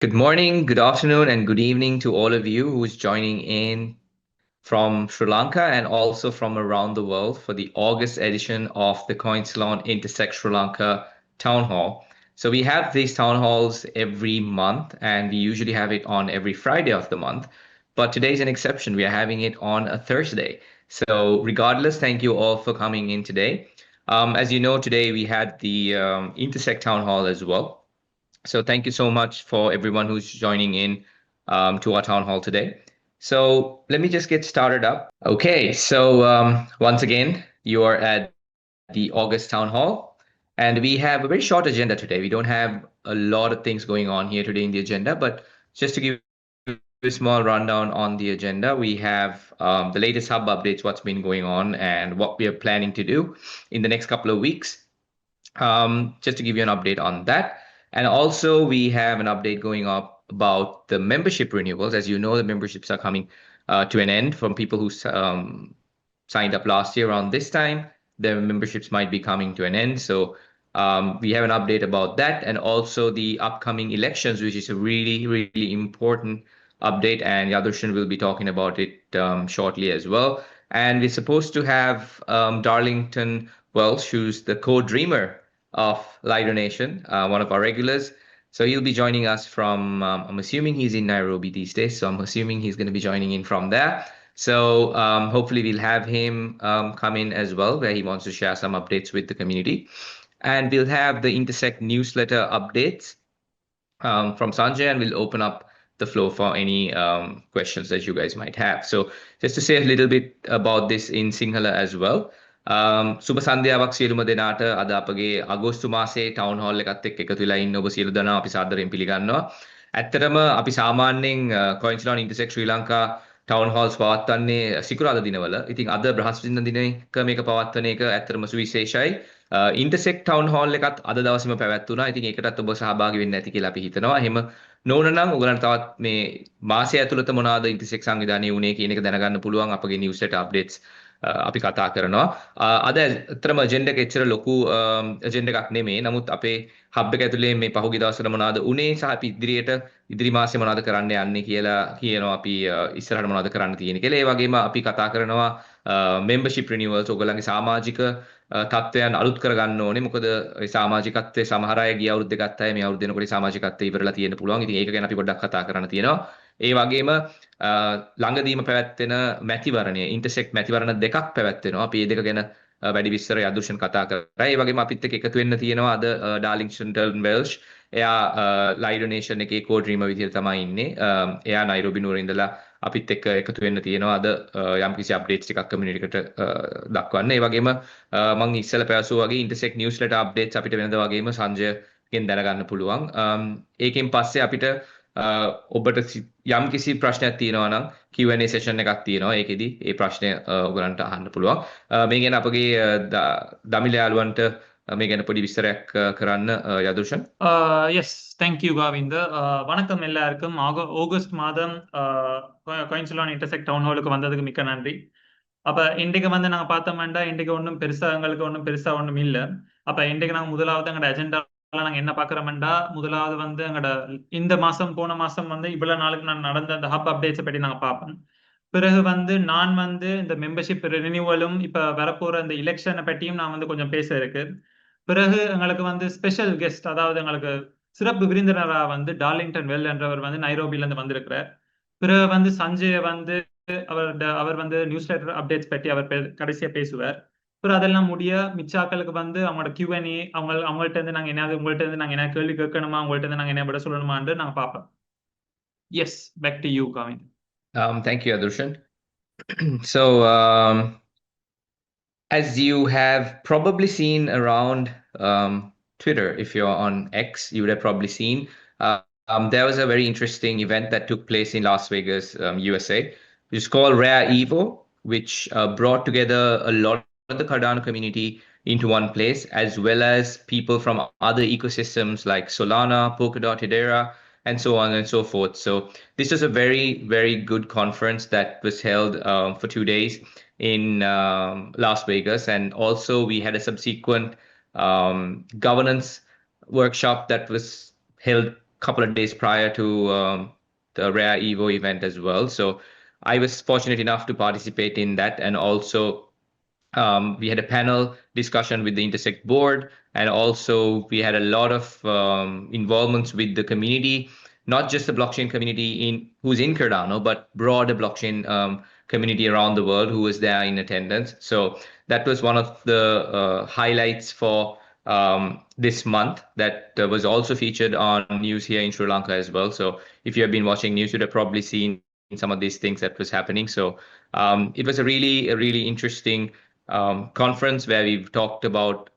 Good morning, good afternoon, and good evening to all of you who's joining in from Sri Lanka and also from around the world for the August edition of the CoinCeylon Intersect Sri Lanka Town Hall. So we have these town halls every month, and we usually have it on every Friday of the month. But today's an exception. We are having it on a Thursday. So regardless, thank you all for coming in today. As you know, today we had the Intersect Town Hall as well. So thank you so much for everyone who's joining in to our town hall today. So let me just get started up. Okay, so once again, you are at the August town hall, and we have a very short agenda today. We don't have a lot of things going on here today in the agenda, but just to give you a small rundown on the agenda, we have the latest hub updates, what's been going on, and what we are planning to do in the next couple of weeks. Just to give you an update on that. And also, we have an update going up about the membership renewals. As you know, the memberships are coming to an end from people who signed up last year around this time. Their memberships might be coming to an end. So we have an update about that, and also the upcoming elections, which is a really, really important update. And Yadurshan will be talking about it shortly as well. And we're supposed to have Darlington Welsh, who's the co-dreamer of Lido Nation, one of our regulars. So he'll be joining us from, I'm assuming he's in Nairobi these days. So I'm assuming he's going to be joining in from there. So hopefully we'll have him come in as well, where he wants to share some updates with the community. And we'll have the Intersect newsletter updates from Sanjay, and we'll open up the floor for any questions that you guys might have. So just to say a little bit about this in Sinhala as well. සුබ සන්ධ්‍යාවක් සියලුම දෙනාට අද අපගේ අගෝස්තු මාසේ town hall එකත් එක්ක එකතු වෙලා ඉන්න ඔබ සියලු දෙනා අපි සාදරයෙන් පිළිගන්නවා. ඇත්තටම අපි සාමාන්‍යයෙන් CoinCeylon Intersect ශ්‍රී ලංකා ටවුන් හෝල්ස් පවත්වන්නේ සිකුරාදා දිනවල. ඉතින් අද බ්‍රහස්පතින්දා දිනයක මේක පවත්වන එක ඇත්තටම සුවිශේෂයි. Intersect Town Hall එකත් අද දවසේම පැවැත්වුණා. ඉතින් ඒකටත් ඔබ සහභාගී වෙන්න ඇති කියලා අපි හිතනවා. එහෙම නොවන නම් ඔයගලන්ට තවත් මේ මාසය ඇතුළත මොනවාද Intersect සංවිධානයේ වුණේ කියන එක දැනගන්න පුළුවන් අපගේ newsletter updates අපි කතා කරනවා. අද ඇත්තටම agenda එක එච්චර ලොකු agenda එකක් නෙමෙයි. නමුත් අපේ hub එක ඇතුලේ මේ පහුගිය දවස්වල මොනවාද උනේ සහ අපි ඉදිරි මාසේ මොනවද කරන්න යන්නේ කියලා කියනවා අපි ඉස්සරහට මොනවද කරන්න තියෙන්නේ කියලා. ඒ වගේම අපි කතා කරනවා membership renewals ඔයගලන්ගේ සමාජික තත්ත්වයන් අලුත් කරගන්න ඕනේ. මොකද ඒ සමාජිකත්වයේ සමහර අය ගිය අවුරුද්දේ ගත්ත අය මේ අවුරුද්ද වෙනකොට සමාජිකත්වය ඉවරලා තියෙන්න පුළුවන්. ඉතින් ඒක ගැන අපි පොඩ්ඩක් කතා කරන්න තියෙනවා. ඒ වගේම ළඟදීම පැවැත්වෙන මැතිවරණය ඉන්ටර්සෙක්ට් මැතිවරණ දෙකක් පැවැත්වෙනවා. අපි මේ දෙක ගැන වැඩි විස්තර යදුෂන් කතා කරා. ඒ වගේම අපිත් එක්ක එකතු වෙන්න තියෙනවා අද ඩාර්ලින්ග්ටන් වෙල්ෂ්. එයා ලයිඩෝ නේෂන් එකේ කෝ-ඩ්‍රීමර් විදිහට තමයි ඉන්නේ. එයා නයිරෝබි නුවර ඉඳලා අපිත් එක්ක එකතු වෙන්න තියෙනවා අද යම්කිසි අප්ඩේට්ස් ටිකක් කමියුනිටි එකට දක්වන්න. ඒ වගේම මම ඉස්සෙල්ලා පැවසුවා වගේ ඉන්ටර්සෙක්ට් නිවුස්ලෙටර් අප්ඩේට්ස් අපිට වෙනද වගේම සංජයගෙන් දැනගන්න පුළුවන්. ඒකෙන් පස්සේ අපිට ඔබට යම්කිසි ප්‍රශ්නයක් තියෙනවා නම් Q&A session එකක් තියෙනවා. ඒකෙදි ඒ ප්‍රශ්නය ඔයගලන්ට අහන්න පුළුවන්. මේ ගැන අපගේ දමිළ යාළුවන්ට මේ ගැන පොඩි විස්තරයක් කරන්න යදුෂන්. Yes, thank you Govinda. வணக்கம் எல்லாருக்கும். ஆகஸ்ட் மாதம் CoinCeylon Intersect Town Hall க்கு வந்ததுக்கு மிக்க நன்றி. அப்ப இன்றைக்கு வந்து நாங்க பார்த்தோம்னா இன்றைக்கு ஒன்றும் பெருசா எங்களுக்கு ஒன்றும் பெருசா ஒன்றும் இல்ல. அப்ப இன்றைக்கு நாங்க முதலாவது எங்களோட அஜெண்டால நாங்க என்ன பார்க்கறோம்னா முதலாவது வந்து எங்களோட இந்த மாசம் போன மாசம் வந்து இவ்வளவு நாளுக்கு நான் நடந்த அந்த ஹப் அப்டேட்ஸ் பற்றி நாங்க பார்ப்போம். பிறகு வந்து நான் வந்து இந்த மெம்பர்ஷிப் ரினியூவலும் இப்ப வரப்போற இந்த எலெக்ஷனை பற்றியும் நான் வந்து கொஞ்சம் பேச இருக்கு. பிறகு எங்களுக்கு வந்து ஸ்பெஷல் கெஸ்ட் அதாவது எங்களுக்கு சிறப்பு விருந்தினரா வந்து டார்லிங்டன் வெல் என்றவர் வந்து நைரோபில இருந்து வந்திருக்கிறார். பிறகு வந்து சஞ்சய் வந்து அவர் வந்து நியூஸ் லெட்டர் அப்டேட்ஸ் பற்றி அவர் கடைசியா பேசுவார். பிறகு அதெல்லாம் முடிய மிச்சாக்களுக்கு வந்து அவங்களோட Q&A அவங்கள்ட்ட இருந்து நாங்க என்ன உங்கள்ட்ட இருந்து நாங்க என்ன கேள்வி கேட்கணுமா உங்கள்ட்ட இருந்து நாங்க என்ன விட சொல்லணுமான்னு நாங்க பார்ப்போம். Yes back to you Govind. Thank you Yadurshan. So as you have probably seen around Twitter, if you're on X, you would have probably seen there was a very interesting event that took place in Las Vegas, USA, which is called Rare Evo, which brought together a lot of the Cardano community into one place, as well as people from other ecosystems like Solana, Polkadot, Hedera, and so on and so forth. So this was a very, very good conference that was held for 2 days in Las Vegas. And also we had a subsequent governance workshop that was held couple of days prior to the Rare Evo event as well. So I was fortunate enough to participate in that, and also we had a panel discussion with the Intersect board, and also we had a lot of involvements with the community, not just the blockchain community who's in Cardano, but broader blockchain community around the world who was there in attendance. So that was one of the highlights for this month that was also featured on news here in Sri Lanka as well. So if you have been watching news, you'd have probably seen some of these things that was happening. So it was a really interesting conference where we've talked about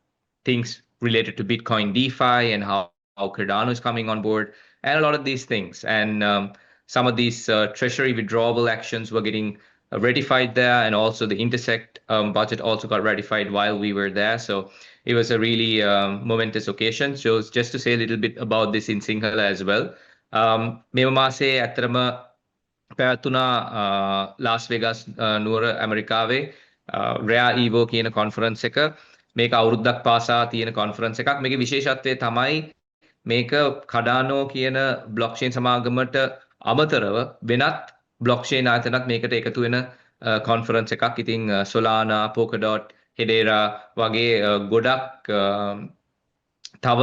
things related to Bitcoin DeFi and how Cardano is coming on board and a lot of these things. And some of these treasury withdrawable actions were getting ratified there, and also the Intersect budget also got ratified while we were there. So it was a really momentous occasion. So just to say a little bit about this in Sinhala as well. මේ මාසේ ඇත්තටම පැවැත්වුණා ලාස් වෙගස් නුවර ඇමරිකාවේ Rare Evo කියන conference එක. මේක අවුරුද්දක් පාසා තියෙන conference එකක්. මේකේ විශේෂත්වය තමයි මේක Cardano කියන blockchain සමාගමට අමතරව වෙනත් blockchain ආයතනත් මේකට එකතු වෙන conference එකක්. ඉතින් Solana, Polkadot, Hedera වගේ ගොඩක් තව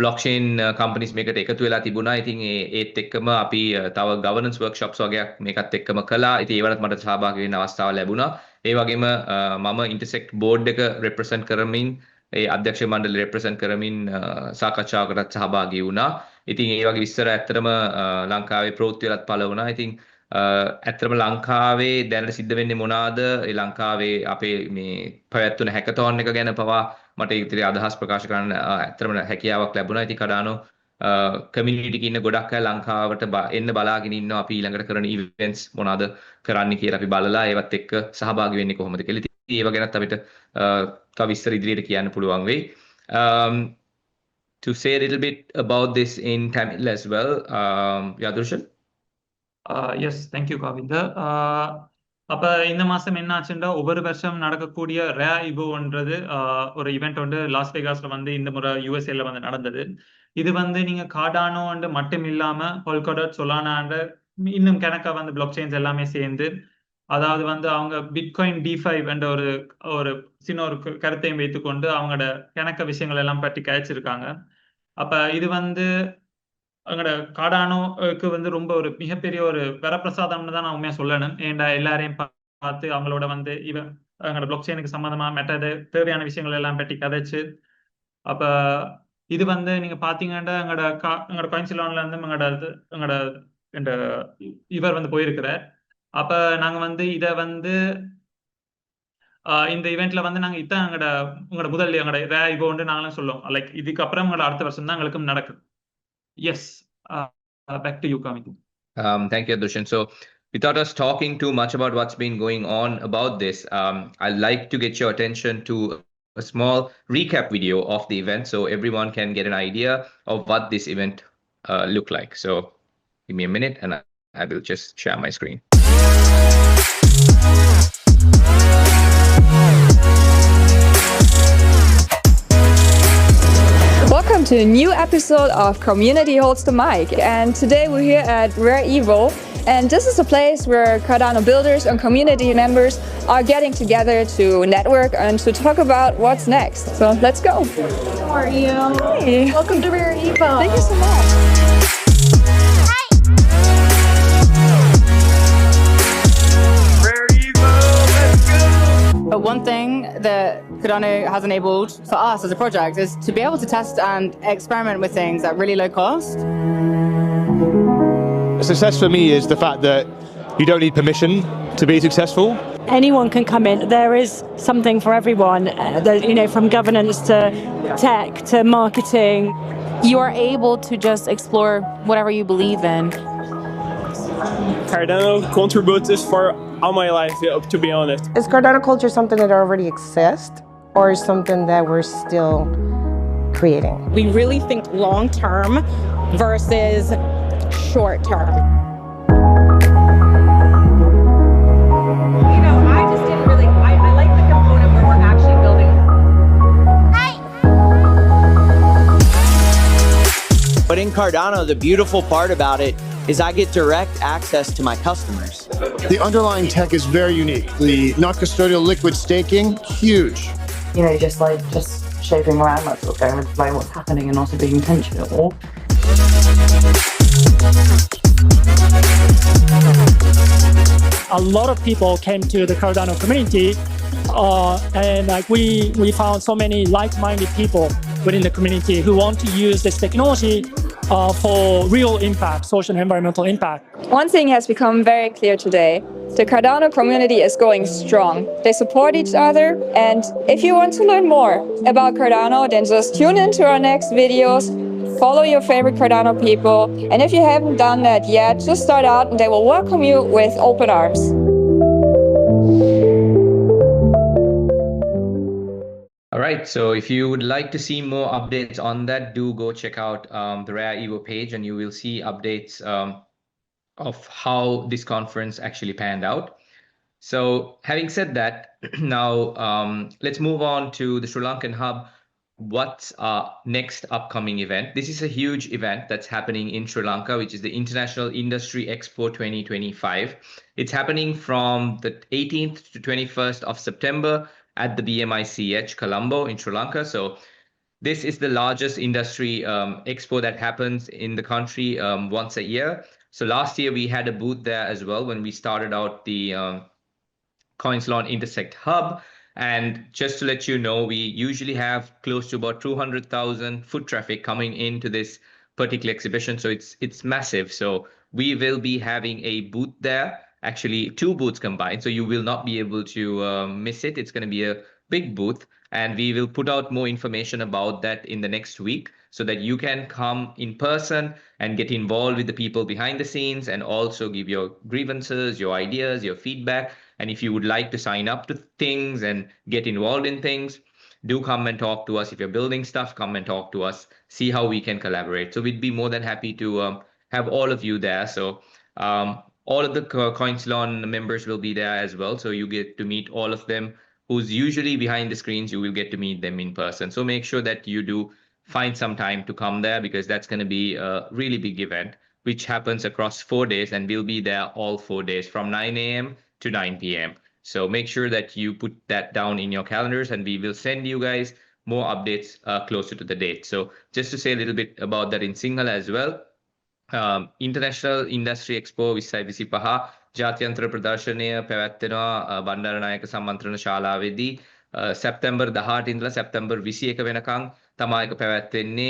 blockchain companies මේකට එකතු වෙලා තිබුණා. ඉතින් ඒත් එක්කම අපි තව governance workshops වගේක් මේකත් එක්කම කළා. ඉතින් ඒවලත් මට සහභාගී වෙන්න අවස්ථාව ලැබුණා. ඒ වගේම මම Intersect board එක represent කරමින් ඒ අධ්‍යක්ෂ මණ්ඩලය represent කරමින් සාකච්ඡාවකටත් සහභාගී වුණා. ඉතින් ඒ වගේ විස්තර ඇත්තටම ලංකාවේ ප්‍රවෘත්ති වලත් පළ වුණා. ඉතින් ඇත්තටම ලංකාවේ දැනට සිද්ධ වෙන්නේ මොනවාද? ඒ ලංකාවේ අපේ මේ පැවැත්වුණ හැකතෝන් එක ගැන පවා මට ඉතිරි අදහස් ප්‍රකාශ කරන්න ඇත්තටම හැකියාවක් ලැබුණා. ඉතින් Cardano community එකේ ඉන්න ගොඩක් අය ලංකාවට එන්න බලාගෙන ඉන්නවා අපි ඊළඟට කරන events මොනවාද කරන්න කියලා අපි බලලා ඒවත් එක්ක සහභාගී වෙන්නේ කොහොමද කියලා. ඉතින් ඒව ගැනත් අපිට තව විස්තර ඉදිරියට කියන්න පුළුවන් වෙයි. To say a little bit about this in Tamil as well, Yadurshan. Yes, thank you, Kavinda. அப்ப இந்த மாசம் என்ன ஆச்சுன்னா ஒவ்வொரு வருஷம் நடக்கக்கூடிய Rare Evoன்றது ஒரு ஈவெண்ட் வந்து லாஸ் வேகாஸ்ல வந்து இந்த முறை யூஎஸ்ஏல வந்து நடந்தது. இது வந்து நீங்க கார்டானோ மட்டும் இல்லாம Polkadot, Solana இன்னும் கணக்கா வந்து பிளாக் செயின்ஸ் எல்லாமே சேர்ந்து, அதாவது வந்து அவங்க பிட்காயின் டிஃபை என்ற ஒரு சின்ன ஒரு கருத்தையும் வைத்துக்கொண்டு அவங்களோட கணக்க விஷயங்கள் எல்லாம் பற்றி கழிச்சிருக்காங்க. அப்ப இது வந்து அவங்களோட கார்டானோக்கு வந்து ரொம்ப ஒரு மிகப்பெரிய ஒரு வரப்பிரசாதம்னு தான் நான் உண்மையா சொல்லணும். ஏன்டா எல்லாரையும் பார்த்து அவங்களோட வந்து அவங்களோட பிளாக் செயினுக்கு சம்மந்தமா மெட்டது தேவையான விஷயங்கள் எல்லாம் பற்றி கதைச்சு, அப்ப இது வந்து நீங்க பாத்தீங்கன்னா எங்களோட CoinCeylonல இருந்து எங்களோட இவர் வந்து போயிருக்கிறார். அப்ப நாங்க வந்து இத வந்து இந்த ஈவெண்ட்ல வந்து நாங்க இதான் உங்களோட முதல் எங்களோட Rare Evo நாங்களும் சொல்லுவோம். லைக் இதுக்கு அப்புறம் எங்களோட அடுத்த வருஷம் தான் எங்களுக்கும் நடக்கும். Yes, back to you, Kavinda. Thank you, Dushan. So without us talking too much about what's been going on about this, I'd like to get your attention to a small recap video of the event so everyone can get an idea of what this event looked like. So give me a minute and I will just share my screen. Welcome to a new episode of Community Holds the Mic, and today we're here at Rare Evo, and this is a place where Cardano builders and community members are getting together to network and to talk about what's next. So let's go. How are you? Hey. Welcome to Rare Evo. Thank you so much. But one thing that Cardano has enabled for us as a project is to be able to test and experiment with things at really low cost. Success for me is the fact that you don't need permission to be successful. Anyone can come in. There is something for everyone, from governance to tech to marketing. You are able to just explore whatever you believe in. Cardano contributes for all my life, to be honest. Is Cardano culture something that already exists, or is something that we're still creating? We really think long term versus short term. I just didn't really, I like the component where we're actually building. But in Cardano, the beautiful part about it is I get direct access to my customers. The underlying tech is very unique. The not custodial liquid staking, huge. You know, just shaping around, like sort of going with the flow, what's happening, and also being intentional. A lot of people came to the Cardano community, and like we found so many like-minded people within the community who want to use this technology for real impact, social and environmental impact. One thing has become very clear today. The Cardano community is going strong. They support each other, and if you want to learn more about Cardano, then just tune into our next videos, follow your favorite Cardano people, and if you haven't done that yet, just start out and they will welcome you with open arms. All right, so if you would like to see more updates on that, do go check out the Rare Evo page, and you will see updates of how this conference actually panned out. So having said that, now let's move on to the Sri Lankan hub. What's our next upcoming event? This is a huge event that's happening in Sri Lanka, which is the International Industry Expo 2025. It's happening from the 18th to 21st of September at the BMICH Colombo in Sri Lanka. So this is the largest industry expo that happens in the country once a year. So last year we had a booth there as well when we started out the CoinCeylon Intersect Hub. And just to let you know, we usually have close to about 200,000 foot traffic coming into this particular exhibition. So it's massive. So we will be having a booth there, actually 2 booths combined. So you will not be able to miss it. It's going to be a big booth. And we will put out more information about that in the next week so that you can come in person and get involved with the people behind the scenes and also give your grievances, your ideas, your feedback. And if you would like to sign up to things and get involved in things, do come and talk to us. If you're building stuff, come and talk to us, see how we can collaborate. So we'd be more than happy to have all of you there. So all of the CoinCeylon members will be there as well. So you get to meet all of them. Who's usually behind the screens, you will get to meet them in person. So make sure that you do find some time to come there, because that's going to be a really big event, which happens across 4 days, and we'll be there all 4 days from 9 a.m. to 9 p.m. So make sure that you put that down in your calendars, and we will send you guys more updates closer to the date. So just to say a little bit about that in Sinhala as well, International Industry Expo 2025 ජාත්‍යන්තර ප්‍රදර්ශනය පැවැත්වෙනවා බණ්ඩාරනායක සම්මන්ත්‍රණ ශාලාවේදී සැප්තැම්බර් 18 ඉඳලා සැප්තැම්බර් 21 වෙනකන් තමයි ඒක පැවැත්වෙන්නේ.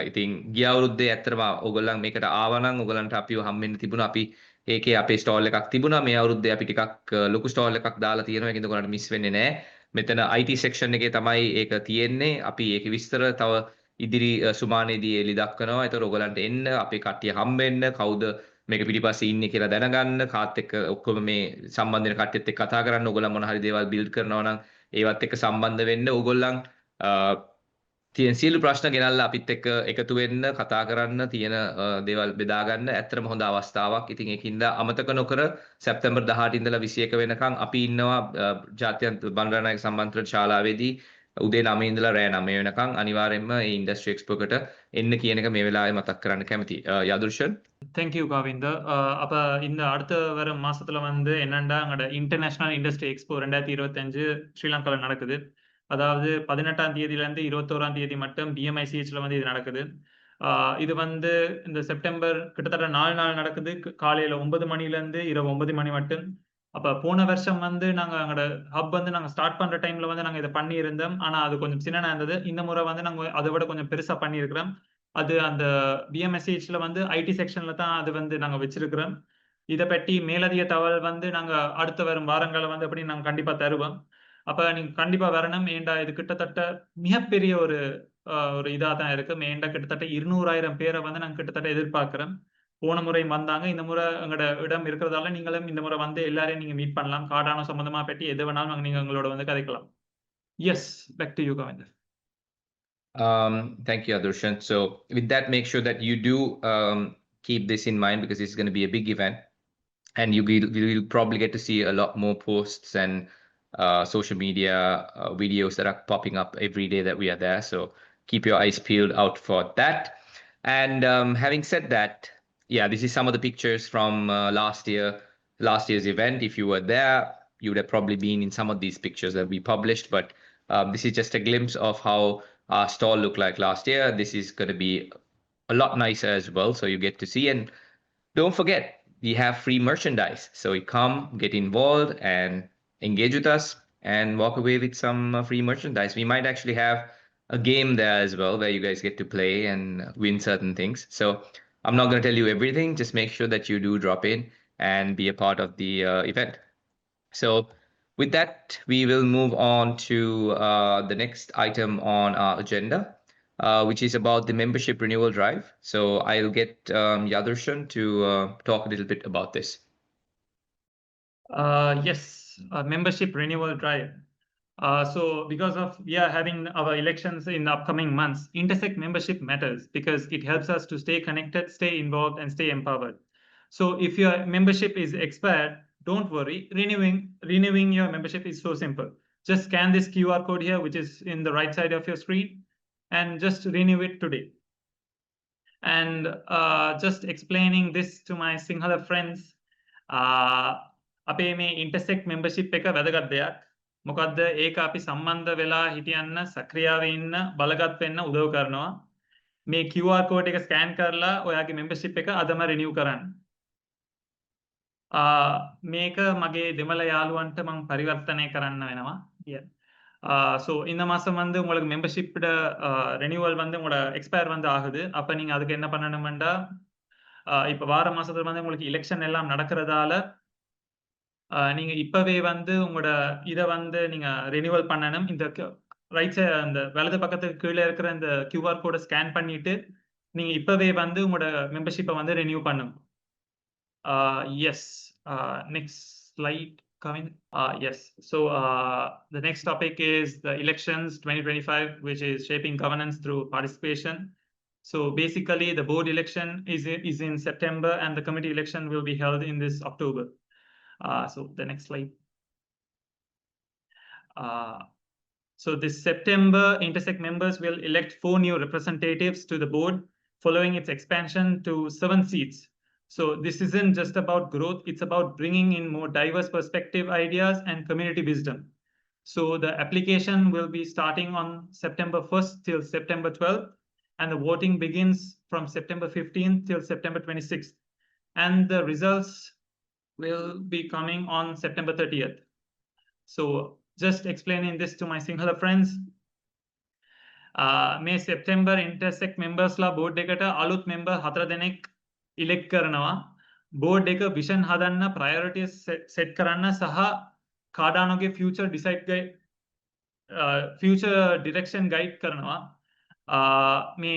ඉතින් ගිය අවුරුද්දේ ඇත්තටම ඕගොල්ලන් මේකට ආවා නම් ඕගොල්ලන්ට අපිව හම්බෙන්න තිබුණා. අපි ඒකේ අපේ ස්ටෝල් එකක් තිබුණා. මේ අවුරුද්දේ අපි ටිකක් ලොකු ස්ටෝල් එකක් දාලා තියෙනවා. ඒකෙන්ද ඔයගොල්ලන්ට මිස් වෙන්නේ නැහැ. මෙතන IT section එකේ තමයි ඒක තියෙන්නේ. අපි ඒකේ විස්තර තව ඉදිරි සුමානේදී එලි දක්වනවා. ඒතර ඔයගොල්ලන්ට එන්න, අපේ කට්ටිය හම්බෙන්න, කවුද මේක පිටිපස්සේ ඉන්නේ කියලා දැනගන්න, කාත් එක්ක ඔක්කොම මේ සම්බන්ධ වෙන කට්ටියත් එක්ක කතා කරන්න, ඕගොල්ලන් මොන හරි දේවල් බිල්ඩ් කරනවා නම් ඒවත් එක්ක සම්බන්ධ වෙන්න, ඕගොල්ලන් තියෙන සියලු ප්‍රශ්න ගෙනල්ලා අපිත් එක්ක එකතු වෙන්න, කතා කරන්න, තියෙන දේවල් බෙදා ගන්න ඇත්තටම හොඳ අවස්ථාවක්. ඉතින් ඒකින්ද අමතක නොකර සැප්තැම්බර් 18 ඉඳලා 21 වෙනකන් අපි ඉන්නවා ජාත්‍යන්තර බණ්ඩාරනායක සම්මන්ත්‍රණ ශාලාවේදී උදේ 9 ඉඳලා රෑ 9 වෙනකන්. අනිවාර්යයෙන්ම මේ ඉන්ඩස්ට්‍රි එක්ස්පෝ එකට එන්න කියන එක මේ වෙලාවේ මතක් කරන්න කැමතියි. යාදුර්ෂන්. Thank you, Govinda. அப்ப இந்த அடுத்த வர மாசத்துல வந்து என்னன்னா அங்கட இன்டர்நேஷனல் இண்டஸ்ட்ரி எக்ஸ்போ 2025 ஸ்ரீலங்கால நடக்குது. அதாவது 18ஆம் தேதியில இருந்து 21ஆம் தேதி மட்டும் BMICHல வந்து இது நடக்குது. இது வந்து இந்த செப்டம்பர் கிட்டத்தட்ட 4 நாள் நடக்குது. காலையில 9 மணில இருந்து இரவு 9 மணி மட்டும். அப்ப போன வருஷம் வந்து நாங்க அங்கட ஹப் வந்து நாங்க ஸ்டார்ட் பண்ற டைம்ல வந்து நாங்க இதை பண்ணி இருந்தோம். ஆனா அது கொஞ்சம் சின்னனா இருந்தது. இந்த முறை வந்து நாங்க அதை விட கொஞ்சம் பெருசா பண்ணியிருக்கிறோம். அது அந்த BMSHல வந்து IT செக்ஷன்ல தான் அது வந்து நாங்க வச்சிருக்கிறோம். இதை பற்றி மேலதிக தகவல் வந்து நாங்க அடுத்த வரும் வாரங்களை வந்து அப்படி நாங்க கண்டிப்பா தருவோம். அப்ப நீங்க கண்டிப்பா வரணும். ஏண்டா இது கிட்டத்தட்ட மிகப்பெரிய ஒரு இதா தான் இருக்கு. ஏண்டா கிட்டத்தட்ட 200,000 பேரை வந்து நாங்க கிட்டத்தட்ட எதிர்பார்க்கிறோம். போன முறை வந்தாங்க. இந்த முறை எங்களோட இடம் இருக்கிறதால நீங்களும் இந்த முறை வந்து எல்லாரையும் நீங்க மீட் பண்ணலாம். கார்டானோ சம்பந்தமா பற்றி எது வேணாலும் நீங்க எங்களோட வந்து கதைக்கலாம். Yes, back to you, Govinda. Thank you, Adurshan. So with that, make sure that you do keep this in mind, because it's going to be a big event, and you will probably get to see a lot more posts and social media videos that are popping up every day that we are there. So keep your eyes peeled out for that. And having said that, yeah, this is some of the pictures from last year's event. If you were there, you would have probably been in some of these pictures that we published. But this is just a glimpse of how our stall looked like last year. This is going to be a lot nicer as well. So you get to see. And don't forget, we have free merchandise. So you come, get involved, and engage with us and walk away with some free merchandise. We might actually have a game there as well where you guys get to play and win certain things. So I'm not going to tell you everything. Just make sure that you do drop in and be a part of the event. So with that, we will move on to the next item on our agenda, which is about the membership renewal drive. So I'll get Yadarshan to talk a little bit about this. Yes, membership renewal drive. So because of we are having our elections in the upcoming months, Intersect membership matters because it helps us to stay connected, stay involved, and stay empowered. So if your membership is expired, don't worry. Renewing your membership is so simple. Just scan this QR code here, which is in the right side of your screen, and just renew it today. And just explaining this to my Sinhala friends, අපේ මේ Intersect membership එක වැදගත් දෙයක්. මොකද්ද ඒක අපි සම්බන්ධ වෙලා හිටියන්න සක්‍රියව ඉන්න බලගත් වෙන්න උදව් කරනවා. මේ QR code එක ස්කෑන් කරලා ඔයාගේ membership එක අදම renew කරන්න. මේක මගේ දෙමළ යාළුවන්ට මම පරිවර්තනය කරන්න වෙනවා. ஸோ இந்த மாதம் வந்து உங்களுக்கு மெம்பர்ஷிப்போட ரெனியூவல் வந்து உங்களோட எக்ஸ்பயர் வந்து ஆகுது. அப்போ நீங்கள் அதுக்கு என்ன பண்ணணுமெண்டா இப்போ வார மாதத்துல வந்து உங்களுக்கு எலெக்ஷன் எல்லாம் நடக்கிறதால நீங்கள் இப்போவே வந்து உங்களோட இதை வந்து நீங்கள் ரெனியூவல் பண்ணணும். இந்த ரைட் சைடு அந்த வலது பக்கத்துக்கு கீழே இருக்கிற இந்த கியூஆர் கோடை ஸ்கேன் பண்ணிவிட்டு நீங்கள் இப்போவே வந்து உங்களோட மெம்பர்ஷிப்பை வந்து ரெனியூ பண்ணுங்க. Yes, next slide. Coming. Yes. So the next topic is the elections 2025, which is shaping governance through participation. So basically, the board election is in September, and the committee election will be held in this October. So the next slide. So this September, Intersect members will elect 4 new representatives to the board, following its expansion to 7 seats. So this isn't just about growth, it's about bringing in more diverse perspective, ideas, and community wisdom. So the application will be starting on September 1st till September 12th, and the voting begins from September 15th till September 26th. And the results will be coming on September 30th. So just explaining this to my Sinhala friends. May September Intersect members la board ekata aluth member 4 denek elect කරනවා. board එක vision හදන්න, priorities set කරන්න සහ කාඩානෝගේ future direction guide කරනවා. මේ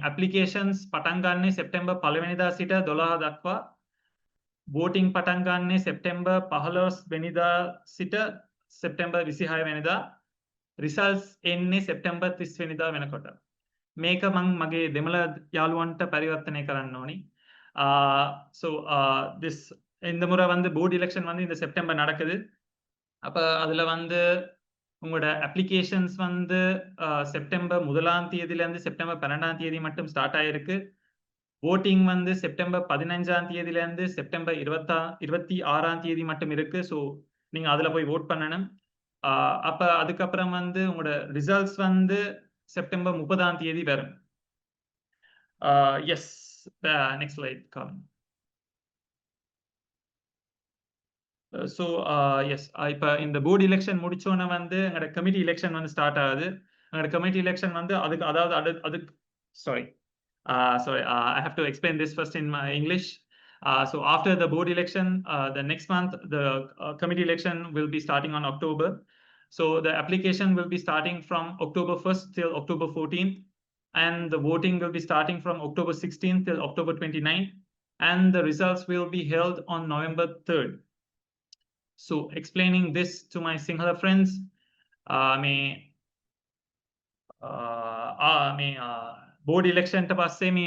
applications පටන් ගන්නේ September 1 වෙනිදා සිට 12 දක්වා. voting පටන් ගන්නේ September 15 වෙනිදා සිට September 26 වෙනිදා. results එන්නේ September 30 වෙනිදා වෙනකොට. මේක මම මගේ දෙමළ යාළුවන්ට පරිවර්තනය කරන්න ඕනි. So this இந்த முறை வந்து போர்டு எலெக்ஷன் வந்து இந்த செப்டம்பர் நடக்குது. அப்போ அதில் வந்து உங்களோட அப்ளிகேஷன்ஸ் வந்து செப்டம்பர் 1ஆம் தேதியிலேருந்து செப்டம்பர் 12ஆம் தேதி மட்டும் ஸ்டார்ட் ஆகிருக்கு. voting வந்து செப்டம்பர் 15ஆம் தேதியிலேருந்து செப்டம்பர் 26ஆம் தேதி மட்டும் இருக்கு. ஸோ நீங்கள் அதில் போய் vote பண்ணணும். அப்போ அதுக்கப்புறம் வந்து உங்களோட ரிசல்ட்ஸ் வந்து செப்டம்பர் 30ஆம் தேதி வரும். Yes, next slide. So yes, இப்போ இந்த போர்டு எலெக்ஷன் முடிச்சோன்னே வந்து எங்களோட கமிட்டி எலெக்ஷன் வந்து ஸ்டார்ட் ஆகுது. எங்களோட கமிட்டி எலெக்ஷன் வந்து அதுக்கு sorry, I have to explain this first in my English. So after the board election, the next month, the committee election will be starting on October. So the application will be starting from October 1st till October 14th, and the voting will be starting from October 16th till October 29th, and the results will be held on November 3rd. So explaining this to my Sinhala friends, board election ට පස්සේ මේ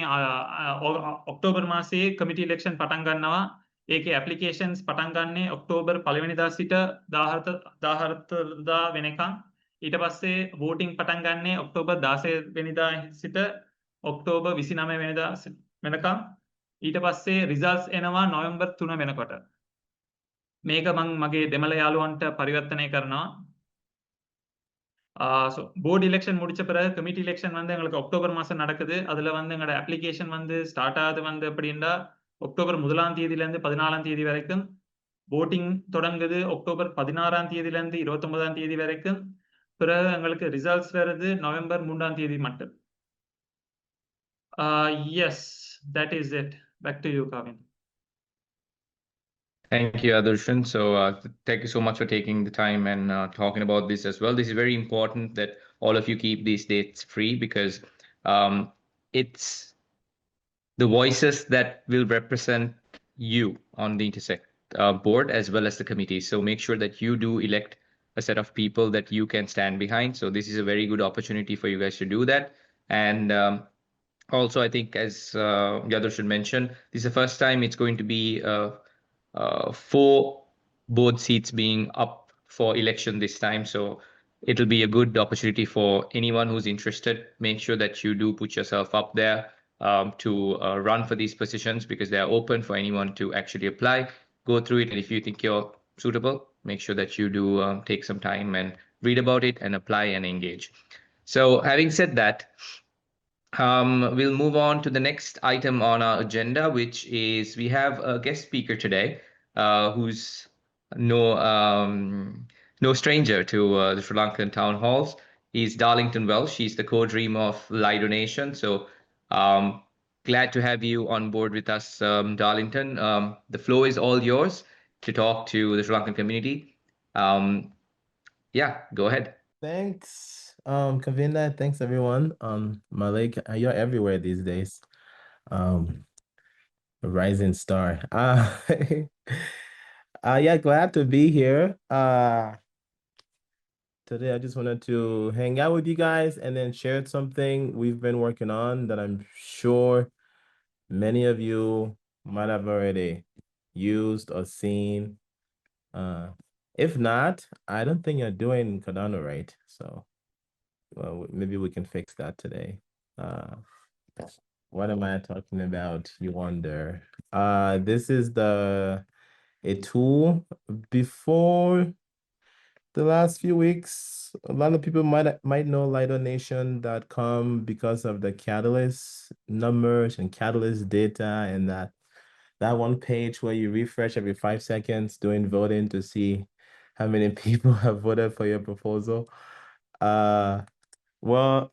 October මාසයේ committee election පටන් ගන්නවා. ඒකේ applications පටන් ගන්නේ October 1 වෙනිදා සිට 14 වෙනකන්. ඊට පස්සේ voting පටන් ගන්නේ ඔක්තෝබර් 16 වෙනිදා සිට ඔක්තෝබර් 29 වෙනිදා වෙනකම්. ඊට පස්සේ results එනවා නොවැම්බර් 3 වෙනකොට. මේක මම මගේ දෙමළ යාළුවන්ට පරිවර්තනය කරනවා. ஸோ போர்டு எலெக்ஷன் முடிச்ச பிறகு கமிட்டி எலெக்ஷன் வந்து எங்களுக்கு அக்டோபர் மாதம் நடக்குது. அதில் வந்து எங்களோட அப்ளிகேஷன் வந்து ஸ்டார்ட் ஆகுது வந்து எப்படின்னா அக்டோபர் 1ஆம் தேதியிலேருந்து 14ஆம் தேதி வரைக்கும். voting தொடங்குது அக்டோபர் 16ஆம் தேதியிலேருந்து 29ஆம் தேதி வரைக்கும். பிறகு எங்களுக்கு ரிசல்ட்ஸ் வருது நவம்பர் 3ஆம் தேதி மட்டும். Yes, that is it. Back to you, Kavin. Thank you, Adarshan. So thank you so much for taking the time and talking about this as well. This is very important that all of you keep these dates free because it's the voices that will represent you on the Intersect board as well as the committee. So make sure that you do elect a set of people that you can stand behind. So this is a very good opportunity for you guys to do that. And also, I think as Yadarshan mentioned, this is the first time it's going to be 4 board seats being up for election this time. So it'll be a good opportunity for anyone who's interested. Make sure that you do put yourself up there to run for these positions because they are open for anyone to actually apply. Go through it, and if you think you're suitable, make sure that you do take some time and read about it and apply and engage. So having said that, we'll move on to the next item on our agenda, which is we have a guest speaker today who's no stranger to the Sri Lankan town halls. He's Darlington Welsh. He's the co-dreamer of Lido Nation. So glad to have you on board with us, Darlington. The floor is all yours to talk to the Sri Lankan community. Yeah, go ahead. Thanks, Kavinda. Thanks, everyone. Malik, you're everywhere these days. A rising star. Yeah, glad to be here. Today, I just wanted to hang out with you guys and then share something we've been working on that I'm sure many of you might have already used or seen. If not, I don't think you're doing Cardano right. So, well, maybe we can fix that today. What am I talking about? You wonder. This is a tool. Before the last few weeks, a lot of people might know lidonation.com because of the Catalyst numbers and Catalyst data and that one page where you refresh every 5 seconds doing voting to see how many people have voted for your proposal. Well,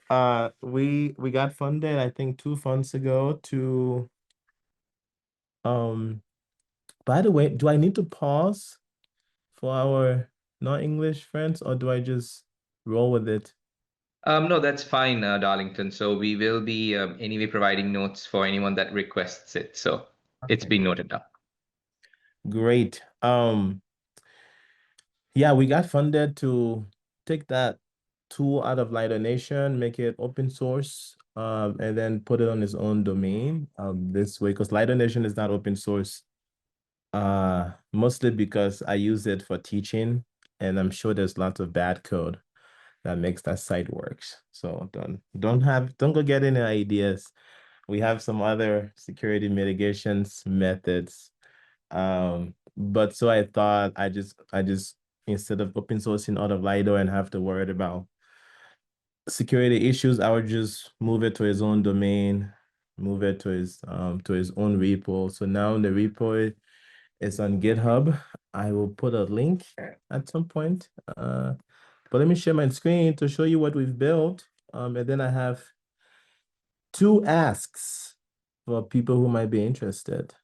we got funded, I think 2 funds ago to by the way, do I need to pause for our non-English friends or do I just roll with it? No, that's fine, Darlington. So we will be anyway providing notes for anyone that requests it. So it's been noted down. Great. Yeah, we got funded to take that tool out of Lido Nation, make it open source, and then put it on its own domain this way, because Lido Nation is not open source, mostly because I use it for teaching, and I'm sure there's lots of bad code that makes that site works. So don't go get any ideas. We have some other security mitigations methods. But so I thought I just instead of open sourcing out of Lido and have to worry about security issues, I would just move it to his own domain, move it to his own repo. So now the repo is on GitHub. I will put a link at some point. But let me share my screen to show you what we've built. And then I have 2 asks for people who might be interested.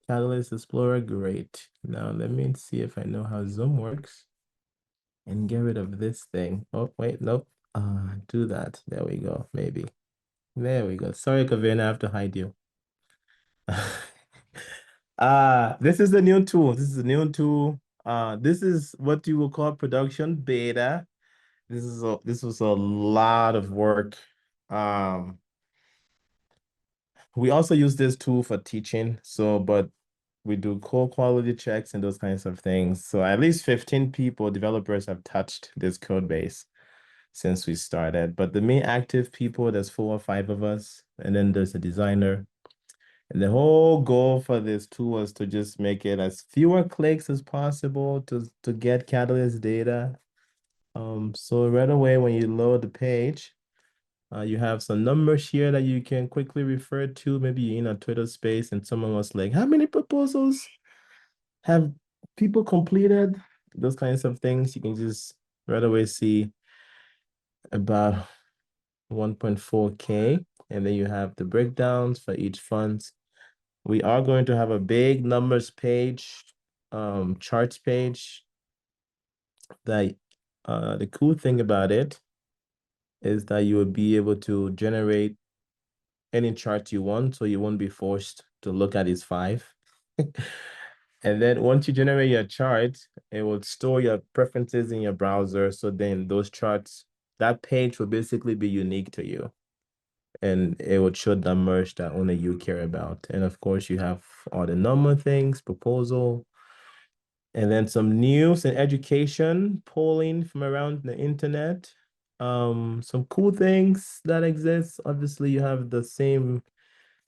Catalyst Explorer, great. Now let me see if I know how Zoom works and get rid of this thing. Oh, wait, nope. Do that. There we go, maybe. There we go. Sorry, Kavin, I have to hide you. This is the new tool. This is a new tool. This is what you will call production beta. This was a lot of work. We also use this tool for teaching. But we do code quality checks and those kinds of things. So at least 15 developers have touched this code base. since we started. But the main active people, there's 4 or 5 of us, and then there's a designer. And the whole goal for this tool was to just make it as fewer clicks as possible to get Catalyst data. So right away when you load the page, you have some numbers here that you can quickly refer to. Maybe you're in a Twitter space and someone was like, how many proposals have people completed? Those kinds of things. You can just right away see about 1.4K. And then you have the breakdowns for each fund. We are going to have a big numbers page, charts page. That the cool thing about it is that you will be able to generate any chart you want, so you won't be forced to look at these 5. And then once you generate your chart, it will store your preferences in your browser. So then those charts, that page will basically be unique to you. And it would show numbers that only you care about. And of course, you have all the normal things, proposal, and then some news and education, polling from around the internet. Some cool things that exist. Obviously, you have the same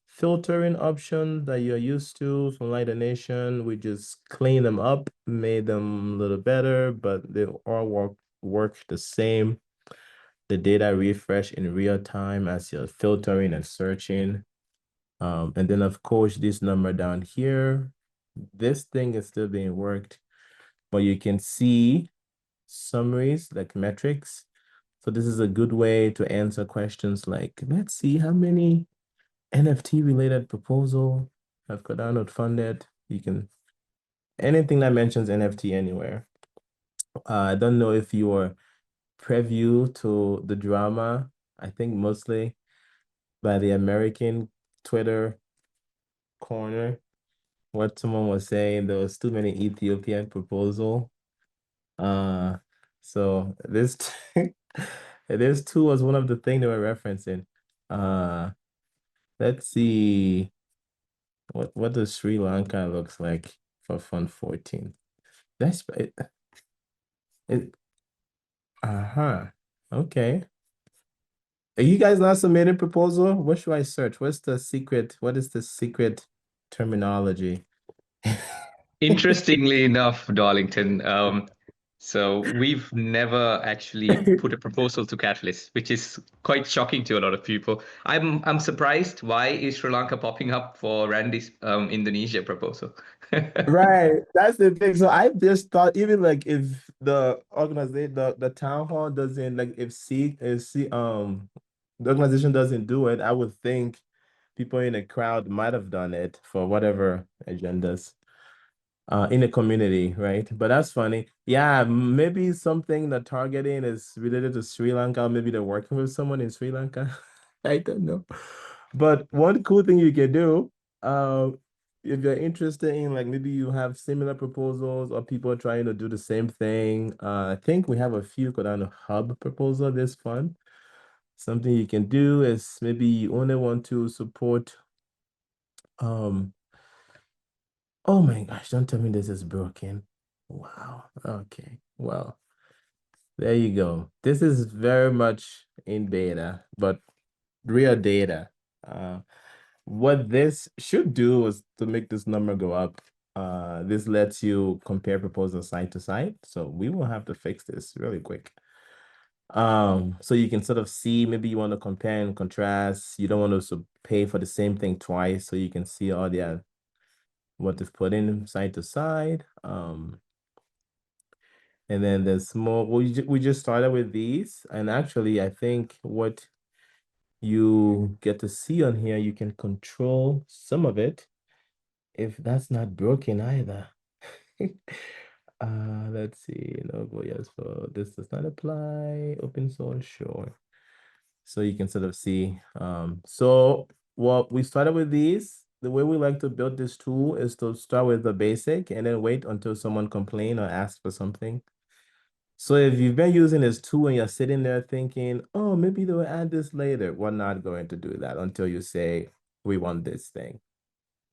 filtering option that you're used to from Lido Nation. We just cleaned them up, made them a little better, but they all work the same. The data refresh in real time as you're filtering and searching. And then of course, this number down here, this thing is still being worked, but you can see summaries like metrics. So this is a good way to answer questions like, let's see how many NFT related proposal have Cardano funded. You can, anything that mentions NFT anywhere. I don't know if you are preview to the drama, I think mostly by the American Twitter corner, what someone was saying, there was too many Ethiopian proposal. So this this too was one of the things they were referencing. Let's see what does Sri Lanka looks like for Fund 14. That's it. Okay. Are you guys not submitting proposal? What should I search? What is the secret terminology? Interestingly enough, Darlington, so we've never actually put a proposal to Catalyst, which is quite shocking to a lot of people. I'm surprised. Why is Sri Lanka popping up for Randy's Indonesia proposal? Right, that's the thing. So I just thought, even like if the organization, the town hall doesn't, like if the organization doesn't do it, I would think people in the crowd might have done it for whatever agendas in the community, right? But that's funny. Yeah, maybe something the targeting is related to Sri Lanka. Maybe they're working with someone in Sri Lanka. I don't know. But one cool thing you can do, if you're interested in, like, maybe you have similar proposals or people are trying to do the same thing. I think we have a few Cardano Hub proposal this fun. Something you can do is maybe you only want to support oh my gosh, don't tell me this is broken. Wow. Okay. Well, there you go. This is very much in beta, but real data. What this should do is to make this number go up. This lets you compare proposals side to side. So we will have to fix this really quick. So you can sort of see, maybe you want to compare and contrast. You don't want to pay for the same thing twice, so you can see all the what they've put in side to side. And then there's more. We just started with these, and actually, I think what you get to see on here, you can control some of it if that's not broken either. Let's see. No Goyas for this does not apply. Open source, sure. So you can sort of see. So what we started with these. The way we like to build this tool is to start with the basic and then wait until someone complains or asks for something. So if you've been using this tool and you're sitting there thinking, oh, maybe they'll add this later, we're not going to do that until you say, we want this thing.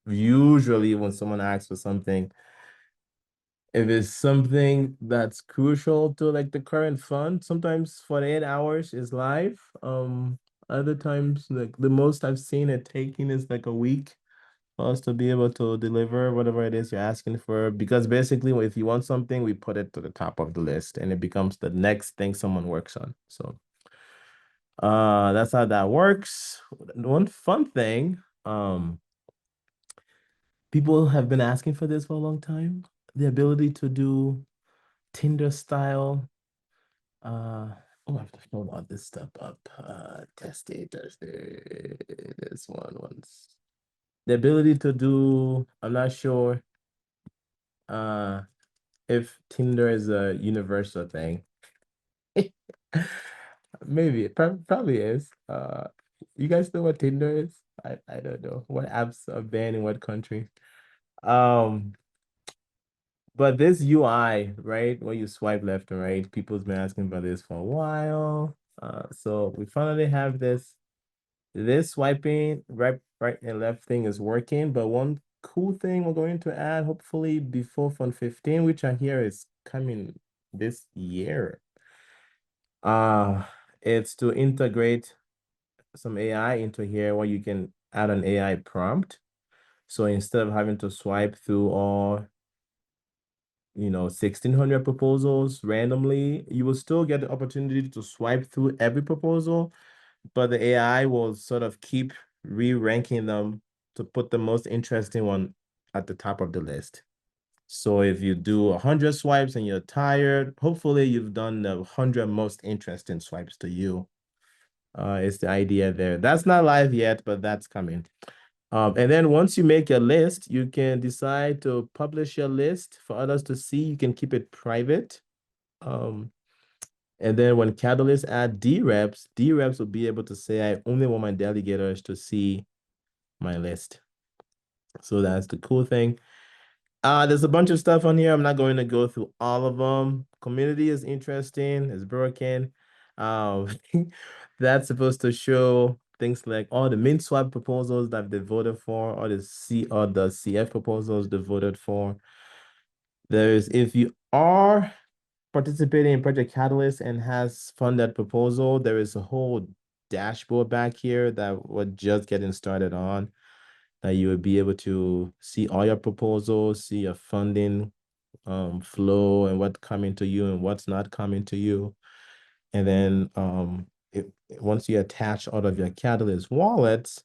Usually when someone asks for something, if it's something that's crucial to like the current fund, sometimes 48 hours is live. Other times, like the most I've seen it taking is like a week for us to be able to deliver whatever it is you're asking for. Because basically, if you want something, we put it to the top of the list and it becomes the next thing someone works on. So that's how that works. One fun thing, people have been asking for this for a long time, the ability to do Tinder style. Oh, I have to fill all this stuff up. Test it. This one once. The ability to do, I'm not sure if Tinder is a universal thing. Maybe it probably is. You guys know what Tinder is? I don't know what apps are banned in what country. But this UI, right, when you swipe left and right, people's been asking about this for a while. So we finally have this. This swiping right and left thing is working, but one cool thing we're going to add, hopefully before Fund 15, which I hear is coming this year. It's to integrate some AI into here where you can add an AI prompt. So instead of having to swipe through all 1,600 proposals randomly, you will still get the opportunity to swipe through every proposal, but the AI will sort of keep re-ranking them to put the most interesting one at the top of the list. So if you do 100 swipes and you're tired, hopefully you've done the 100 most interesting swipes to you. It's the idea there. That's not live yet, but that's coming. And then once you make your list, you can decide to publish your list for others to see. You can keep it private. And then when Catalyst add D-reps will be able to say, I only want my delegators to see my list. So that's the cool thing. There's a bunch of stuff on here. I'm not going to go through all of them. Community is interesting. It's broken. That's supposed to show things like all the mint swap proposals that they voted for, or the CF proposals they voted for. If you are participating in Project Catalyst and has funded proposal, there is a whole dashboard back here that we're just getting started on, that you would be able to see all your proposals, see your funding flow and what's coming to you and what's not coming to you. And then once you attach all of your Catalyst wallets,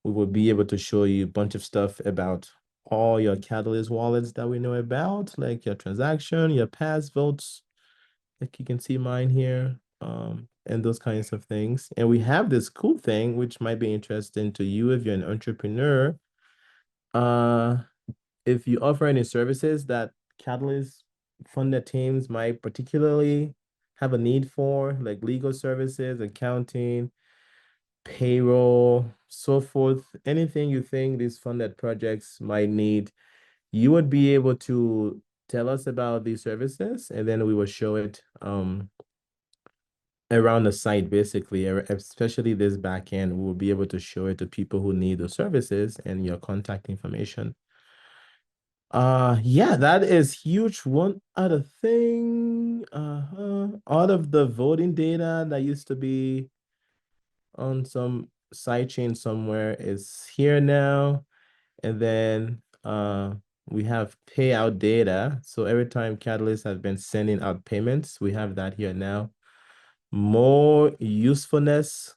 we will be able to show you a bunch of stuff about all your Catalyst wallets that we know about, like your transaction, your past votes, like you can see mine here, and those kinds of things. And we have this cool thing, which might be interesting to you if you're an entrepreneur. If you offer any services that Catalyst funded teams might particularly have a need for, like legal services, accounting, payroll, so forth, anything you think these funded projects might need, you would be able to tell us about these services, and then we will show it around the site, basically, especially this backend. We will be able to show it to people who need the services and your contact information. Yeah, that is huge. One other thing, all of the voting data that used to be on some sidechain somewhere is here now. And then we have payout data. So every time Catalyst has been sending out payments, we have that here now. More use of this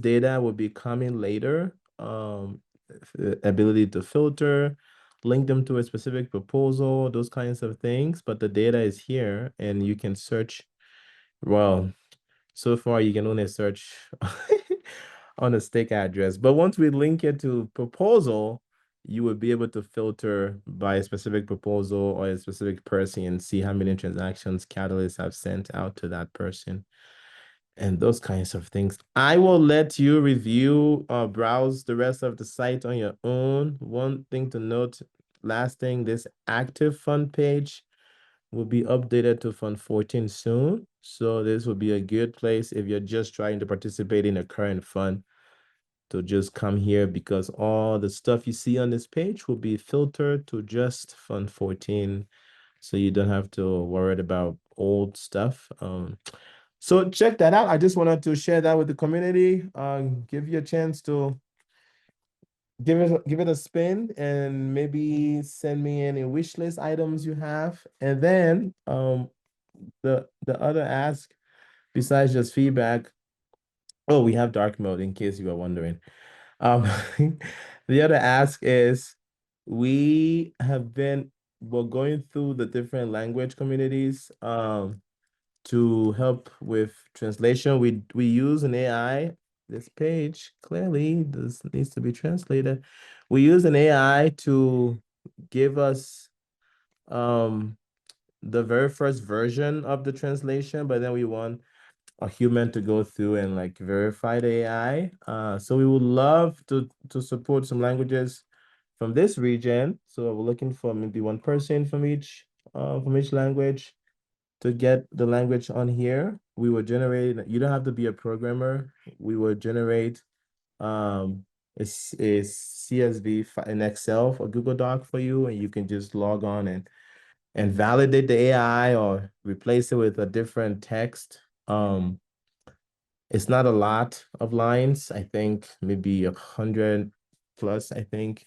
data will be coming later. Ability to filter, link them to a specific proposal, those kinds of things. But the data is here and you can search. Well, so far you can only search on a stake address. But once we link it to proposal, you would be able to filter by a specific proposal or a specific person and see how many transactions Catalysts have sent out to that person and those kinds of things. I will let you review, browse the rest of the site on your own. One thing to note, last thing, this active fund page will be updated to Fund 14 soon. So this will be a good place if you're just trying to participate in a current fund. to just come here, because all the stuff you see on this page will be filtered to just Fund 14. So you don't have to worry about old stuff. So check that out. I just wanted to share that with the community. Give you a chance to give it a spin and maybe send me any wish list items you have. And then the other ask, besides just feedback, oh, we have dark mode in case you were wondering. The other ask is we're going through the different language communities to help with translation. We use an AI. This page clearly needs to be translated. We use an AI to give us the very first version of the translation, but then we want a human to go through and like verify the AI. So we would love to support some languages from this region. So we're looking for maybe one person from each language to get the language on here. We will generate, you don't have to be a programmer. We will generate a CSV in Excel or Google Doc for you, and you can just log on and validate the AI or replace it with a different text. It's not a lot of lines. I think maybe 100 plus, I think.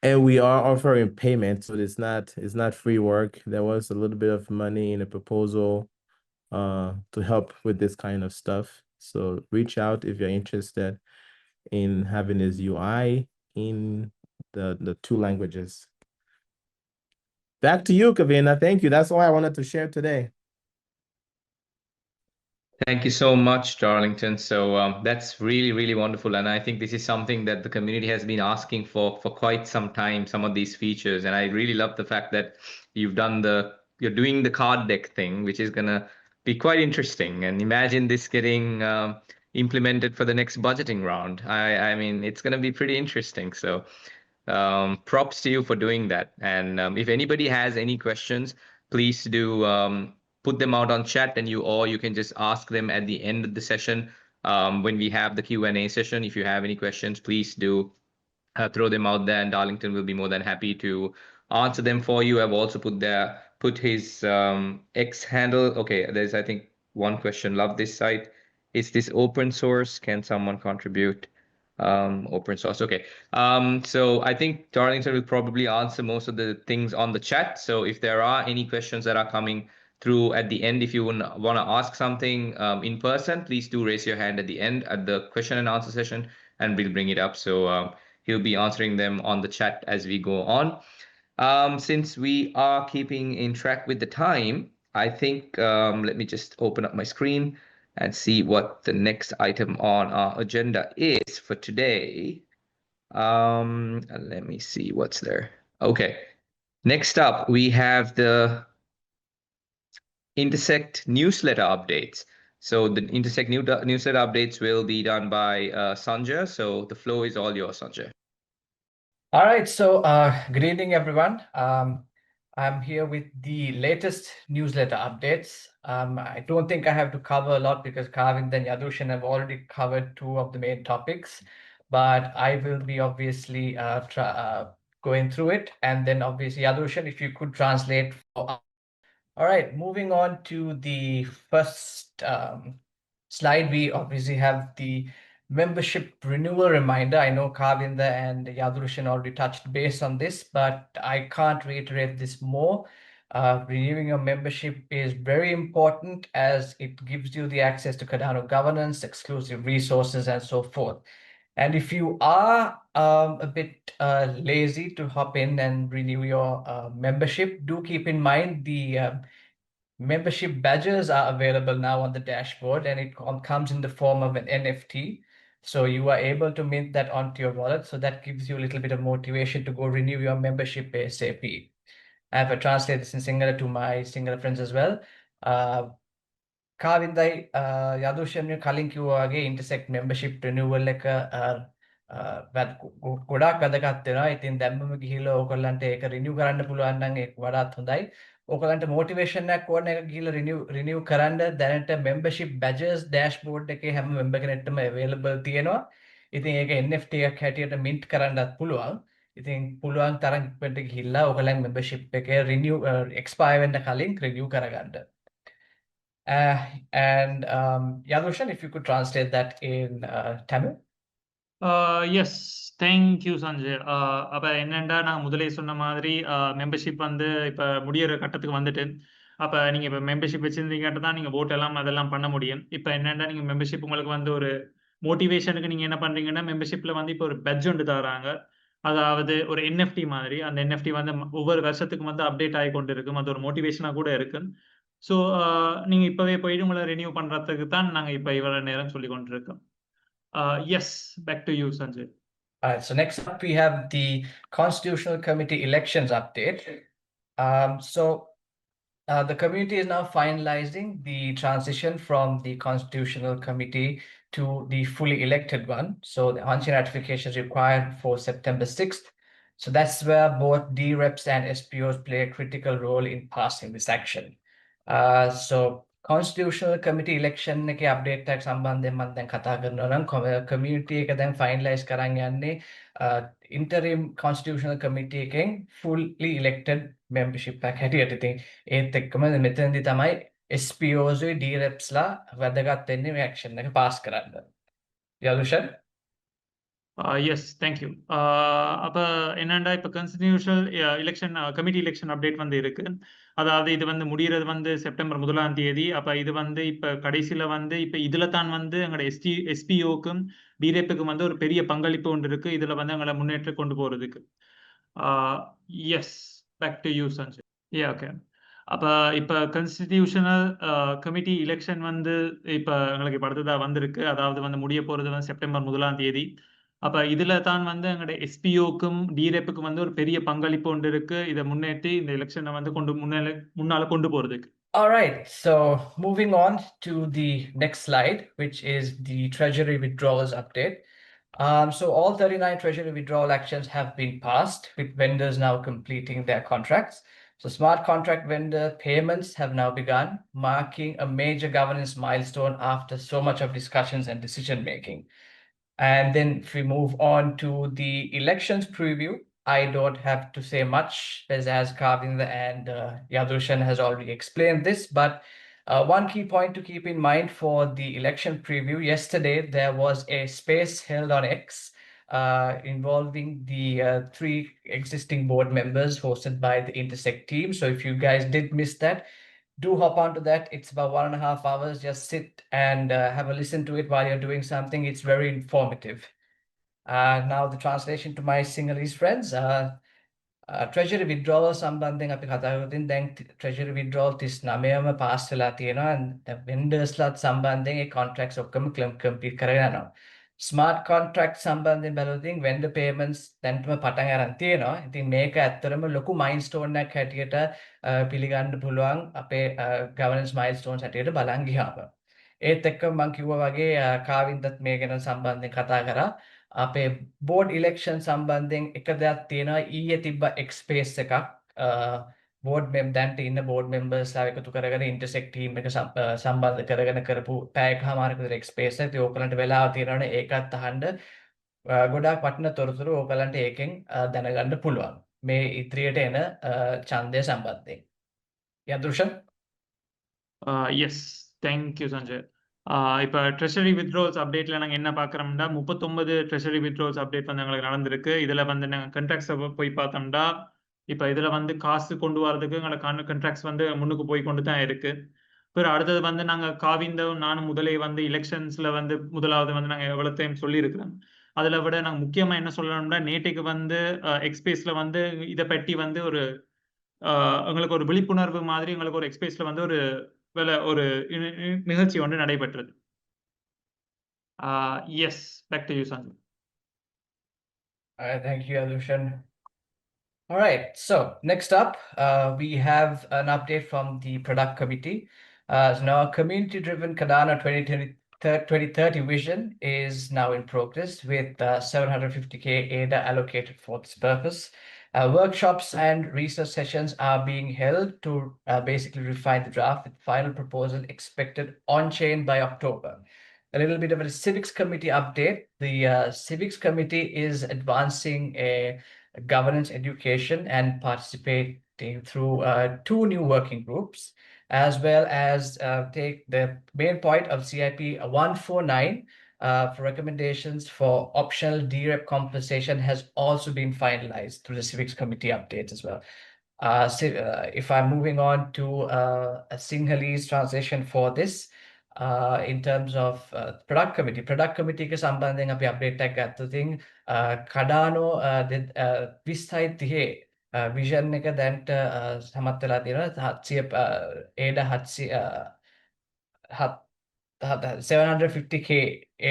And we are offering payment, so it's not free work. There was a little bit of money in the proposal to help with this kind of stuff. So reach out if you're interested in having this UI in the two languages. Back to you, Kavina. Thank you. That's all I wanted to share today. Thank you so much, Darlington. So that's really, really wonderful. And I think this is something that the community has been asking for quite some time, some of these features. And I really love the fact that you're doing the card deck thing, which is going to be quite interesting. And imagine this getting implemented for the next budgeting round. I mean, it's going to be pretty interesting. So props to you for doing that. And if anybody has any questions, please do put them out on chat, and you can just ask them at the end of the session when we have the Q&A session. If you have any questions, please do throw them out there, and Darlington will be more than happy to answer them for you. I've also put his X handle. Okay, there's I think one question. Love this site. Is this open source? Can someone contribute? Open source. Okay. So I think Darlington will probably answer most of the things on the chat. So if there are any questions that are coming through at the end, if you want to ask something in person, please do raise your hand at the end at the question and answer session, and we'll bring it up. So he'll be answering them on the chat as we go on. Since we are keeping in track with the time, I think let me just open up my screen and see what the next item on our agenda is for today. Let me see what's there. Okay. Next up, we have the Intersect newsletter updates. So the Intersect newsletter updates will be done by Sanjay. So the floor is all yours, Sanjay. All right. So good evening, everyone. I'm here with the latest newsletter updates. I don't think I have to cover a lot because Kavind and Yadushan have already covered two of the main topics, but I will be obviously going through it. And then obviously, Yadushan, if you could translate for us. All right, moving on to the first slide, we obviously have the membership renewal reminder. I know Kavinda and Yadrushan already touched base on this, but I can't reiterate this more. Renewing your membership is very important as it gives you the access to Cardano governance, exclusive resources, and so forth. And if you are a bit lazy to hop in and renew your membership, do keep in mind the membership badges are available now on the dashboard, and it comes in the form of an NFT. So you are able to mint that onto your wallet. So that gives you a little bit of motivation to go renew your membership ASAP. I have translated this in Sinhala to my Sinhala friends as well. Kavindai Yadushan කලින් කිව්වා වගේ Intersect membership renewal එක ගොඩාක් වැදගත් වෙනවා. ඉතින් දැම්මම ගිහිල්ලා ඕගොල්ලන්ට ඒක renew කරන්න පුළුවන් නම් ඒක වඩාත් හොඳයි. ඕගොල්ලන්ට motivation එකක් ඕන එක ගිහිල්ලා renew කරන්න දැනට membership badges dashboard එකේ හැම member කෙනෙක්ටම available තියෙනවා. ඉතින් ඒක NFT එකක් හැටියට mint කරන්නත් පුළුවන්. ඉතින් පුළුවන් තරම් ඉක්මනට ගිහිල්ලා ඔයගලගේ membership එකේ expire වෙන්න කලින් renew කරගන්න. And Yadushan, if you could translate that in Tamil. Yes thank you Sanjay. அப்போ என்னென்னா நான் முதலே சொன்ன மாதிரி மெம்பர்ஷிப் வந்து இப்போ முடியிற கட்டத்துக்கு வந்துட்டு அப்போ நீங்கள் இப்போ மெம்பர்ஷிப் வச்சுருந்தீங்கிட்ட தான் நீங்கள் vote எல்லாம் அதெல்லாம் பண்ண முடியும். இப்போ என்னென்னா நீங்கள் மெம்பர்ஷிப் உங்களுக்கு வந்து ஒரு மோட்டிவேஷனுக்கு நீங்கள் என்ன பண்ணுறீங்கன்னா மெம்பர்ஷிப்பில் வந்து இப்போ ஒரு பெட்ஜ் ஒன்று தராங்க. அதாவது ஒரு NFT மாதிரி. அந்த NFT வந்து ஒவ்வொரு வருஷத்துக்கும் வந்து அப்டேட் ஆகி கொண்டு இருக்கும். அது ஒரு மோட்டிவேஷனாக கூட இருக்கு. ஸோ நீங்கள் இப்போவே போயிட்டு உங்களை ரெனியூ பண்ணுறதுக்கு தான் நாங்கள் இப்போ இவ்வளோ நேரம் சொல்லி கொண்டிருக்கோம். Yes, back to you, Sanjay. All right, so next up we have the Constitutional Committee elections update. The community is now finalizing the transition from the Constitutional Committee to the fully elected one. So the on-chain ratification is required for September 6th. So that's where both DREPs and SPOs play a critical role in passing this action. So Constitutional Committee election එකේ update එකක් සම්බන්ධයෙන් මම දැන් කතා කරනවා නම් community එක දැන් finalize කරන් යන්නේ interim Constitutional Committee එකෙන් fully elected membership එකක් හැටියට. ඉතින් ඒත් එක්කම මෙතනදී තමයි SPOs DREPs ලා වැදගත් වෙන්නේ මේ action එක pass කරන්න. Yadushan? Yes, thank you. அப்போ என்னண்டா இப்போ constitutional election committee election update வந்து இருக்கு. அதாவது இது வந்து முடிகிறது வந்து செப்டம்பர் 1ஆம் தேதி. அப்போ இது வந்து இப்போ கடைசியில் வந்து இப்போ இதில் தான் வந்து எங்களோட எஸ்பிஓக்கும் டிரேப்புக்கும் வந்து ஒரு பெரிய பங்களிப்பு ஒன்று இருக்கு. இதில் வந்து எங்களை முன்னேற்றம் கொண்டு போகிறதுக்கு. Yes, back to you Sanjay. Okay. அப்போ இப்போ கான்ஸ்டிடியூஷனல் கமிட்டி எலெக்ஷன் வந்து இப்போ எங்களுக்கு இப்போ அடுத்ததாக வந்திருக்கு. அதாவது வந்து முடிய போகிறது வந்து செப்டம்பர் 1ஆம் தேதி. அப்போ இதில் தான் வந்து எங்களோட எஸ்பிஓக்கும் டிரெப்புக்கும் வந்து ஒரு பெரிய பங்களிப்பு ஒன்று இருக்கு. இதை முன்னேற்றி இந்த எலெக்ஷனை வந்து முன்னால கொண்டு போகிறதுக்கு. All right, so moving on to the next slide, which is the Treasury withdrawals update. So all 39 Treasury withdrawal actions have been passed, with vendors now completing their contracts. So smart contract vendor payments have now begun, marking a major governance milestone after so much of discussions and decision making. And then if we move on to the elections preview, I don't have to say much, as Kavinda and Yadushan has already explained this, but one key point to keep in mind for the election preview, yesterday there was a space held on X involving the 3 existing board members hosted by the Intersect team. So if you guys did miss that, do hop onto that. It's about 1.5 hours. Just sit and have a listen to it while you're doing something. It's very informative. Now the translation to my Sinhalese friends. Treasury withdrawal සම්බන්ධයෙන් අපි කතා කරද්දී දැන් Treasury withdrawal 39ම pass වෙලා තියෙනවා. and the vendors ලාත් සම්බන්ධයෙන් ඒ contracts ඔක්කොම complete කරගෙන යනවා. Smart contract සම්බන්ධයෙන් බලද්දී vendor payments දැන්ටම පටන් අරන් තියෙනවා. ඉතින් මේක ඇත්තටම ලොකු milestone එකක් හැටියට පිළිගන්න පුළුවන් අපේ governance milestones හැටියට බලන් ගියාම. ඒත් එක්ක මම කිව්වා වගේ කාවින්දත් මේ ගැන සම්බන්ධයෙන් කතා කරා. අපේ board election සම්බන්ධයෙන් එක දෙයක් තියෙනවා. ඊයේ තිබ්බ Expo එකක් board දැන්ට ඉන්න board members ලා එකතු කරගෙන Intersect team එක සම්බන්ධ කරගෙන කරපු පැයකමාරක විතර Expo එක. ඉතින් ඕකලන්ට වෙලාව තියෙනවනේ ඒකත් අහන්න ගොඩාක් වටින තොරතුරු ඕකලන්ට ඒකෙන් දැනගන්න පුළුවන්. මේ ඉදිරියට එන ඡන්දය සම්බන්ධයෙන්. Yadushan? Yes, thank you Sanjay. இப்போ ட்ரெஷரி வித்ட்ரால்ஸ் அப்டேட்டில் நாங்கள் என்ன பார்க்குறோம்னா 39 ட்ரெஷரி வித்ட்ரால்ஸ் அப்டேட் வந்து எங்களுக்கு நடந்திருக்கு. இதில் வந்து நாங்கள் கண்ட்ராக்ட்ஸை போய் பார்த்தோம்னா இப்போ இதில் வந்து காசு கொண்டு வரதுக்கு எங்களை கண்ட்ராக்ட்ஸ் வந்து முன்னுக்கு போய் கொண்டு தான் இருக்கு. பிறகு அடுத்தது வந்து நாங்கள் காவிந்தும் நானும் முதலே வந்து எலெக்ஷன்ஸில் வந்து முதலாவது வந்து நாங்கள் எவ்வளோ டைம் சொல்லியிருக்கிறோம். அதில் விட நாங்கள் முக்கியமாக என்ன சொல்லணும்னா நேற்றுக்கு வந்து எக்ஸ்பேஸில் வந்து இதை பற்றி வந்து ஒரு எங்களுக்கு ஒரு விழிப்புணர்வு மாதிரி எங்களுக்கு ஒரு எக்ஸ்பேஸில் வந்து ஒரு நிகழ்ச்சி ஒன்று நடைபெற்றது. Yes, back to you Sanjay. Thank you Yadushan. All right, so next up we have an update from the product committee. So now community driven Cardano 2030 vision is now in progress with 750k ADA allocated for this purpose. Workshops and research sessions are being held to basically refine the draft with final proposal expected on chain by October. a little bit of a civics committee update. The civics committee is advancing a governance education and participating through 2 new working groups, as well as take the main point of CIP 149 for recommendations for optional DREP compensation has also been finalized through the civics committee updates as well. If I'm moving on to a Sinhalese translation for this, in terms of product committee එක සම්බන්ධයෙන් අපි update එකක් ගත්ත තින් Cardano 20 තිහේ vision එක දැන්ට සමත් වෙලා තියෙනවා 750k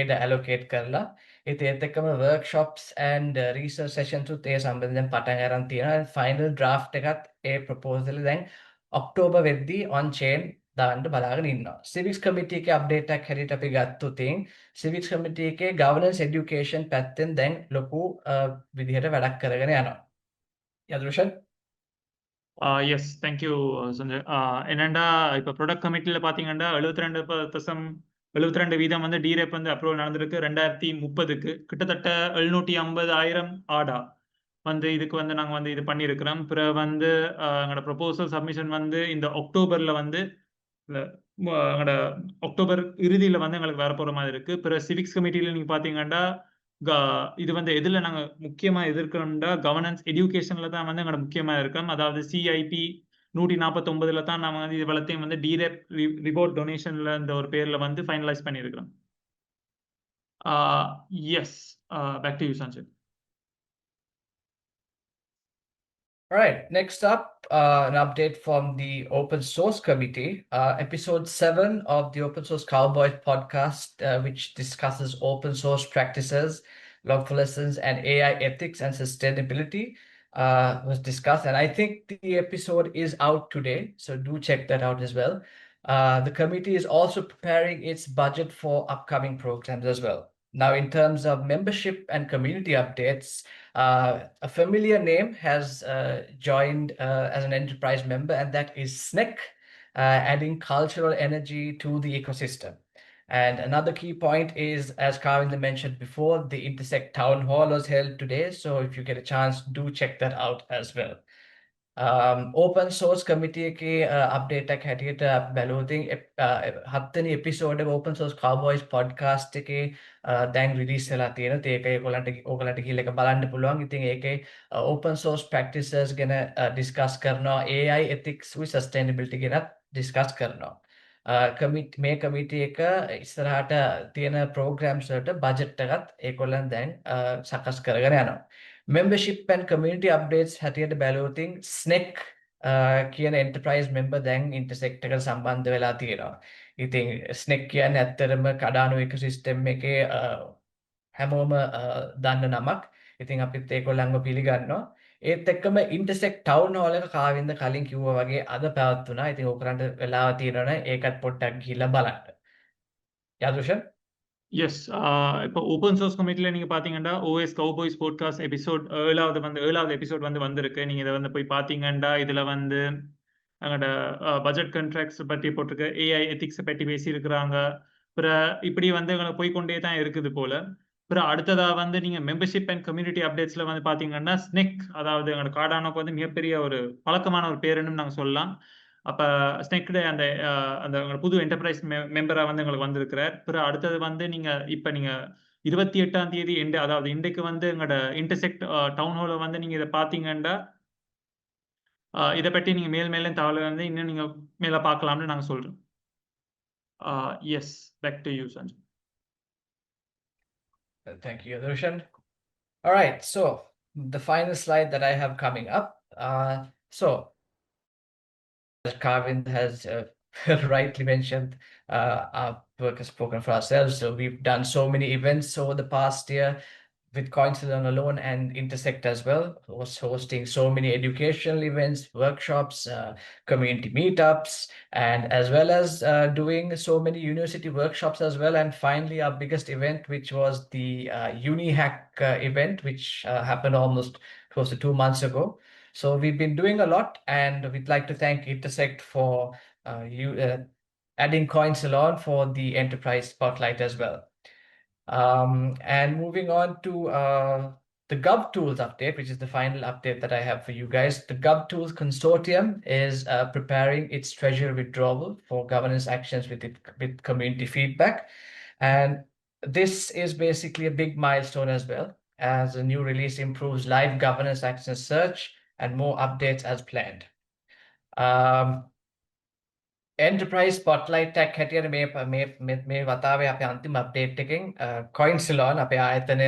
ADA allocate කරලා ඒත් එක්කම workshops and research sessions උත් ඒ සම්බන්ධයෙන් පටන් අරන් තියෙනවා final draft එකත් ඒ proposal දැන් ඔක්තෝබර් වෙද්දී on chain දාන්න බලාගෙන ඉන්නවා civics committee එකේ update එකක් හැටියට අපි ගත්තොත් civics committee එකේ governance education පැත්තෙන් දැන් ලොකු විදිහට වැඩක් කරගෙන යනවා යදුෂන් yes thank you Sanjay என்னண்டா இப்ப ப்ராடக்ட் கமிட்டில பாத்தீங்கன்னா 72% வீதம் வந்து DREP வந்து அப்ரூவல் நடந்திருக்கு 2030க்கு கிட்டத்தட்ட 750,000 ஆடா வந்து இதுக்கு வந்து நாங்க வந்து இது பண்ணியிருக்கிறோம் பிறகு வந்து எங்களோட ப்ரொபோசல் சப்மிஷன் வந்து இந்த அக்டோபர்ல வந்து எங்களோட அக்டோபர் இறுதியில வந்து எங்களுக்கு வரப்போற மாதிரி இருக்கு பிறகு சிவிக்ஸ் கமிட்டியில நீங்க பாத்தீங்கன்னா இது வந்து எதுல நாங்க முக்கியமா எதிர்க்கிறோம்னா கவர்னன்ஸ் எஜுகேஷன்ல தான் வந்து எங்களோட முக்கியமா இருக்கோம் அதாவது சிஐபி 149ல தான் நாம வந்து இது வளத்தையும் வந்து டிரெப் ரிவார்ட் டொனேஷன்ல இந்த ஒரு பேர்ல வந்து ஃபைனலைஸ் பண்ணியிருக்கிறோம் yes back to you Sanjay All right, next up, an update from the Open Source Committee, episode 7 of the Open Source Cowboys podcast, which discusses open source practices, lawful lessons, and AI ethics and sustainability was discussed. And I think the episode is out today, so do check that out as well. The committee is also preparing its budget for upcoming programs as well. Now, in terms of membership and community updates, a familiar name has joined as an enterprise member, and that is SNEC, adding cultural energy to the ecosystem. And another key point is, as Kavinda mentioned before, the Intersect Town Hall was held today. So if you get a chance, do check that out as well. Open Source Committee එකේ update එකක් හැටියට බැලුවොතින් 7වෙනි episode එක Open Source Cowboys podcast එකේ දැන් release වෙලා තියෙනවා. ඒක ඔයගොල්ලන්ට ගිහලා එක බලන්න පුළුවන්. ඉතින් ඒකේ open source practices ගැන discuss කරනවා. AI ethics with sustainability ගැන discuss කරනවා. මේ committee එක ඉස්සරහට තියෙන programs වලට budget එකත් ඒගොල්ලන් දැන් සකස් කරගෙන යනවා. Membership and community updates හැටියට බැලුවොතින් SNEC කියන enterprise member දැන් Intersect එකට සම්බන්ධ වෙලා තියෙනවා. ඉතින් SNEC කියන්නේ ඇත්තටම Cardano ecosystem එකේ හැමෝම දන්න නමක්. ඉතින් අපිත් ඒගොල්ලන්ව පිළිගන්නවා. ඒත් එක්කම Intersect Town Hall එක කාවින්ද කලින් කිව්වා වගේ අද පැවැත්වුණා. ඉතින් ඕකරන්ට වෙලාව තියෙනවනේ ඒකත් පොඩ්ඩක් ගිහිල්ලා බලන්න. යදුෂන් எஸ் இப்போ ஓப்பன் சோர்ஸ் கமிட்டியில் நீங்கள் பார்த்தீங்கன்னா ஓஎஸ் கவுபாய்ஸ் பாட்காஸ்ட் எபிசோட் 7வது எபிசோட் வந்து வந்திருக்கு நீங்கள் இதை வந்து போய் பார்த்தீங்கன்னா இதில் வந்து எங்களோட பட்ஜெட் கான்ட்ராக்ட்ஸ் பற்றி போட்டிருக்கு ஏஐ எத்திக்ஸை பற்றி பேசியிருக்கிறாங்க அப்புறம் இப்படி வந்து எங்களுக்கு போய்கொண்டே தான் இருக்குது போல அப்புறம் அடுத்ததாக வந்து நீங்கள் மெம்பர்ஷிப் அண்ட் கம்யூனிட்டி அப்டேட்ஸில் வந்து பார்த்தீங்கன்னா ஸ்னெக் அதாவது எங்களோட கார்டானோக்கு வந்து மிகப்பெரிய ஒரு பழக்கமான ஒரு பேருன்னு நாங்கள் சொல்லலாம் அப்போ ஸ்னெக்டு அந்த புது என்டர்பிரைஸ் மெம்பராக வந்து எங்களுக்கு வந்திருக்கிறார் அப்புறம் அடுத்தது வந்து இப்போ நீங்கள் 28ஆம் தேதி அதாவது இன்றைக்கு வந்து எங்களோட இன்டர்செக்ட் டவுன் ஹாலில் வந்து நீங்கள் இதை பார்த்தீங்கன்னா இதை பற்றி நீங்கள் மேலும் தகவல் வந்து இன்னும் நீங்கள் மேலே பார்க்கலாம்னு நாங்கள் சொல்கிறோம் yes back to you Sanjay Thank you, Darshan. All right, so the final slide that I have coming up. So as Karvind has rightly mentioned, our work has spoken for ourselves. So we've done so many events over the past year with CoinCeylon alone and Intersect as well, was hosting so many educational events, workshops, community meetups, and as well as doing so many university workshops as well. And finally, our biggest event, which was the UniHack event, which happened almost close to 2 months ago. So we've been doing a lot, and we'd like to thank Intersect for adding CoinCeylon for the enterprise spotlight as well. And moving on to the GovTools update, which is the final update that I have for you guys. The GovTools Consortium is preparing its treasury withdrawal for governance actions with community feedback. And this is basically a big milestone as well, as a new release improves live governance action search and more updates as planned. Enterprise Spotlight එකක් හැටියට මේ වතාවේ අපේ අන්තිම update එකෙන් CoinCeylon අපේ ආයතනය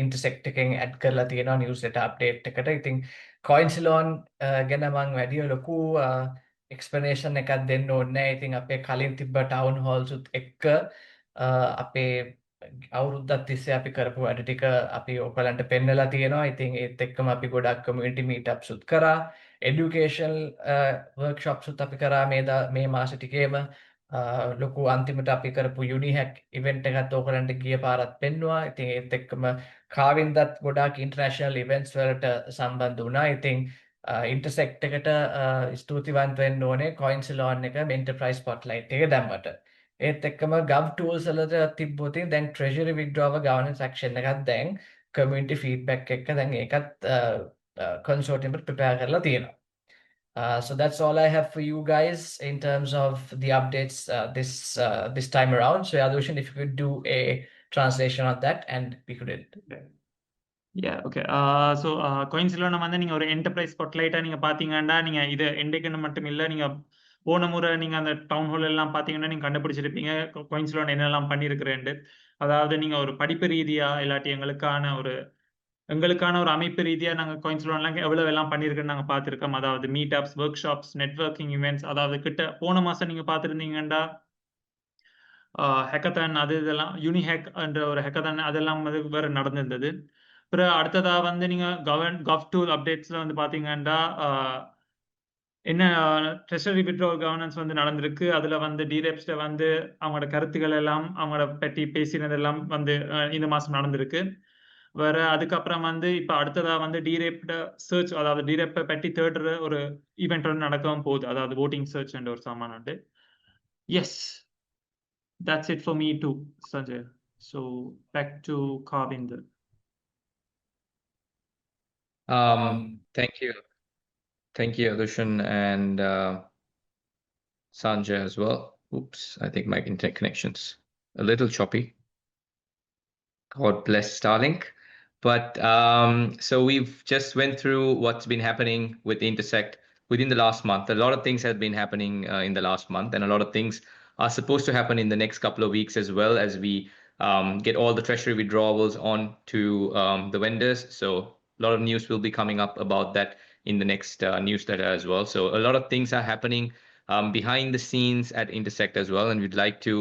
Intersect එකෙන් add කරලා තියෙනවා newsletter අප්ඩේට් එකට. ඉතින් CoinCeylon ගැන මම වැඩි ලොකු explanation එකක් දෙන්න ඕනේ නැහැ. ඉතින් අපේ කලින් තිබ්බ town halls උත් එක්ක අපේ අවුරුද්දක් තිස්සේ අපි කරපු වැඩ ටික අපි ඔයගලන්ට පෙන්නලා තියෙනවා. ඉතින් ඒත් එක්කම අපි ගොඩක් community meetups උත් කරා. Educational workshops උත් අපි කරා මේ මාස ටිකේම ලොකු අන්තිමට අපි කරපු UniHack event එකත් ඔයගලන්ට ගිය පාරත් පෙන්නුවා. ඉතින් ඒත් එක්කම කාවින්දත් ගොඩාක් international events වලට සම්බන්ධ වුණා. ඉතින් Intersect එකට ස්තුතිවන්ත වෙන්න ඕනේ CoinCeylon එක enterprise spotlight එක දැම්මට. ඒත් එක්කම GovTools වලට තිබ්බොත් දැන් treasury withdrawal governance action එකත් දැන් community feedback එක දැන් ඒකත් consortium prepare කරලා තියෙනවා. So that's all I have for you guys in terms of the updates this time around. So Yadushan, if you could do a translation of that and we could edit. Yeah, okay. So CoinCeylon வந்து நீங்க ஒரு enterprise spotlight நீங்க பாத்தீங்கன்னா நீங்க இது எண்டைக்கு மட்டும் இல்ல நீங்க போன முறை நீங்க அந்த டவுன் ஹால் எல்லாம் பாத்தீங்கன்னா நீங்க கண்டுபிடிச்சிருப்பீங்க CoinCeylon என்னெல்லாம் பண்ணியிருக்கிறேன். அதாவது நீங்க ஒரு படிப்பு ரீதியா இல்லாட்டி எங்களுக்கான ஒரு அமைப்பு ரீதியா நாங்க CoinCeylonலாம் எவ்வளவு எல்லாம் பண்ணியிருக்கோம்னு நாங்க பார்த்திருக்கோம். அதாவது meetups, work shops, networking events, அதாவது போன மாசம் நீங்க பார்த்திருந்தீங்கன்னா ஹேக்கத்தான் அது இதெல்லாம் யூனிஹேக் என்ற ஒரு ஹேக்கத்தான் அதெல்லாம் வேற நடந்திருந்தது. அப்புறம் அடுத்ததா வந்து நீங்க GovTool அப்டேட்ஸ்ல வந்து பாத்தீங்கன்னா என்ன ட்ரெஷரி வித்ட்ராவல் கவர்னன்ஸ் வந்து நடந்திருக்கு. அதுல வந்து டிரெப்ஸ்ட வந்து அவங்களோட கருத்துக்கள் எல்லாம் அவங்களோட பற்றி பேசினதெல்லாம் வந்து இந்த மாசம் நடந்திருக்கு. வேற அதுக்கப்புறம் வந்து இப்ப அடுத்ததா வந்து டிரெப்ட சர்ச், அதாவது டிரெப்பை பற்றி தேடுற ஒரு ஈவெண்ட் ஒன்று நடக்கவும் போகுது. அதாவது voting search என்ற ஒரு சாமான் உண்டு. Yes, that's it for me too, Sanjay. So back to Kavinder. Thank you, Adushan and Sanjay as well. Oops, I think my internet connection's a little choppy. God bless Starlink. But so we've just went through what's been happening with Intersect within the last month. A lot of things have been happening in the last month, and a lot of things are supposed to happen in the next couple of weeks as well, as we get all the treasury withdrawals on to the vendors. So a lot of news will be coming up about that in the next newsletter as well. So a lot of things are happening behind the scenes at Intersect as well, and we'd like to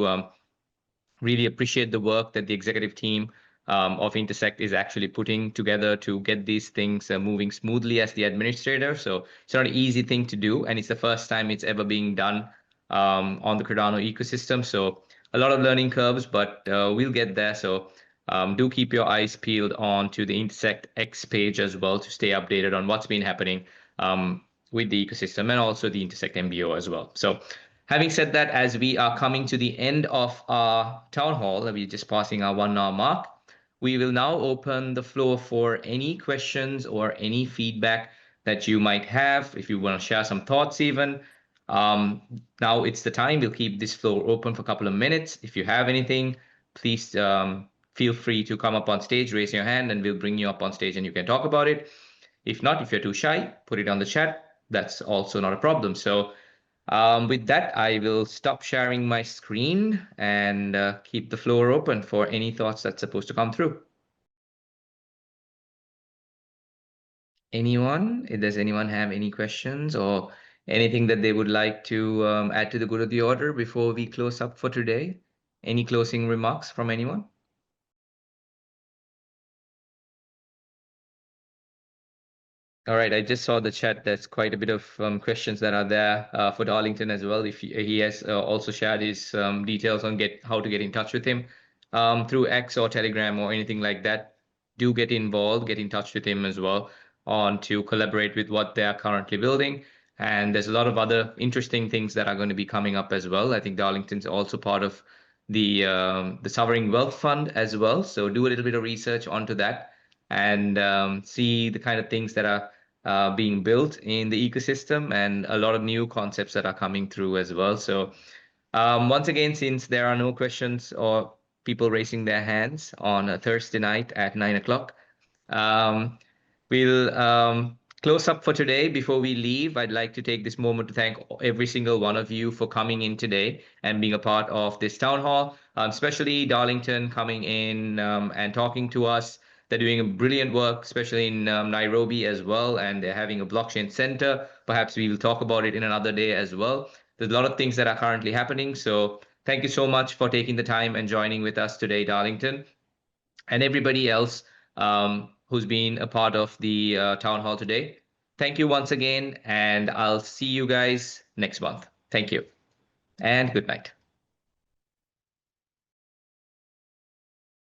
really appreciate the work that the executive team of Intersect is actually putting together to get these things moving smoothly as the administrator. So it's not an easy thing to do, and it's the first time it's ever being done on the Cardano ecosystem. So a lot of learning curves, but we'll get there. So do keep your eyes peeled on to the Intersect X page as well to stay updated on what's been happening with the ecosystem and also the Intersect MBO as well. So having said that, as we are coming to the end of our town hall, we're just passing our 1 hour mark, we will now open the floor for any questions or any feedback that you might have. If you want to share some thoughts even, now it's the time. We'll keep this floor open for a couple of minutes. If you have anything, please feel free to come up on stage, raise your hand, and we'll bring you up on stage and you can talk about it. If not, if you're too shy, put it on the chat. That's also not a problem. So with that, I will stop sharing my screen and keep the floor open for any thoughts that's supposed to come through. Anyone? Does anyone have any questions or anything that they would like to add to the good of the order before we close up for today? Any closing remarks from anyone? All right, I just saw the chat. There's quite a bit of questions that are there for Darlington as well. If he has also shared his details on how to get in touch with him through X or Telegram or anything like that, do get involved, get in touch with him as well to collaborate with what they are currently building. And there's a lot of other interesting things that are going to be coming up as well. I think Darlington's also part of the Sovereign Wealth Fund as well. So do a little bit of research onto that and see the kind of things that are being built in the ecosystem and a lot of new concepts that are coming through as well. So once again, since there are no questions or people raising their hands on a Thursday night at 9 o'clock, we'll close up for today. Before we leave, I'd like to take this moment to thank every single one of you for coming in today and being a part of this town hall, especially Darlington coming in and talking to us. They're doing a brilliant work, especially in Nairobi as well, and they're having a blockchain center. Perhaps we will talk about it in another day as well. There's a lot of things that are currently happening. So thank you so much for taking the time and joining with us today, Darlington, and everybody else who's been a part of the town hall today. Thank you once again, and I'll see you guys next month. Thank you, and good night.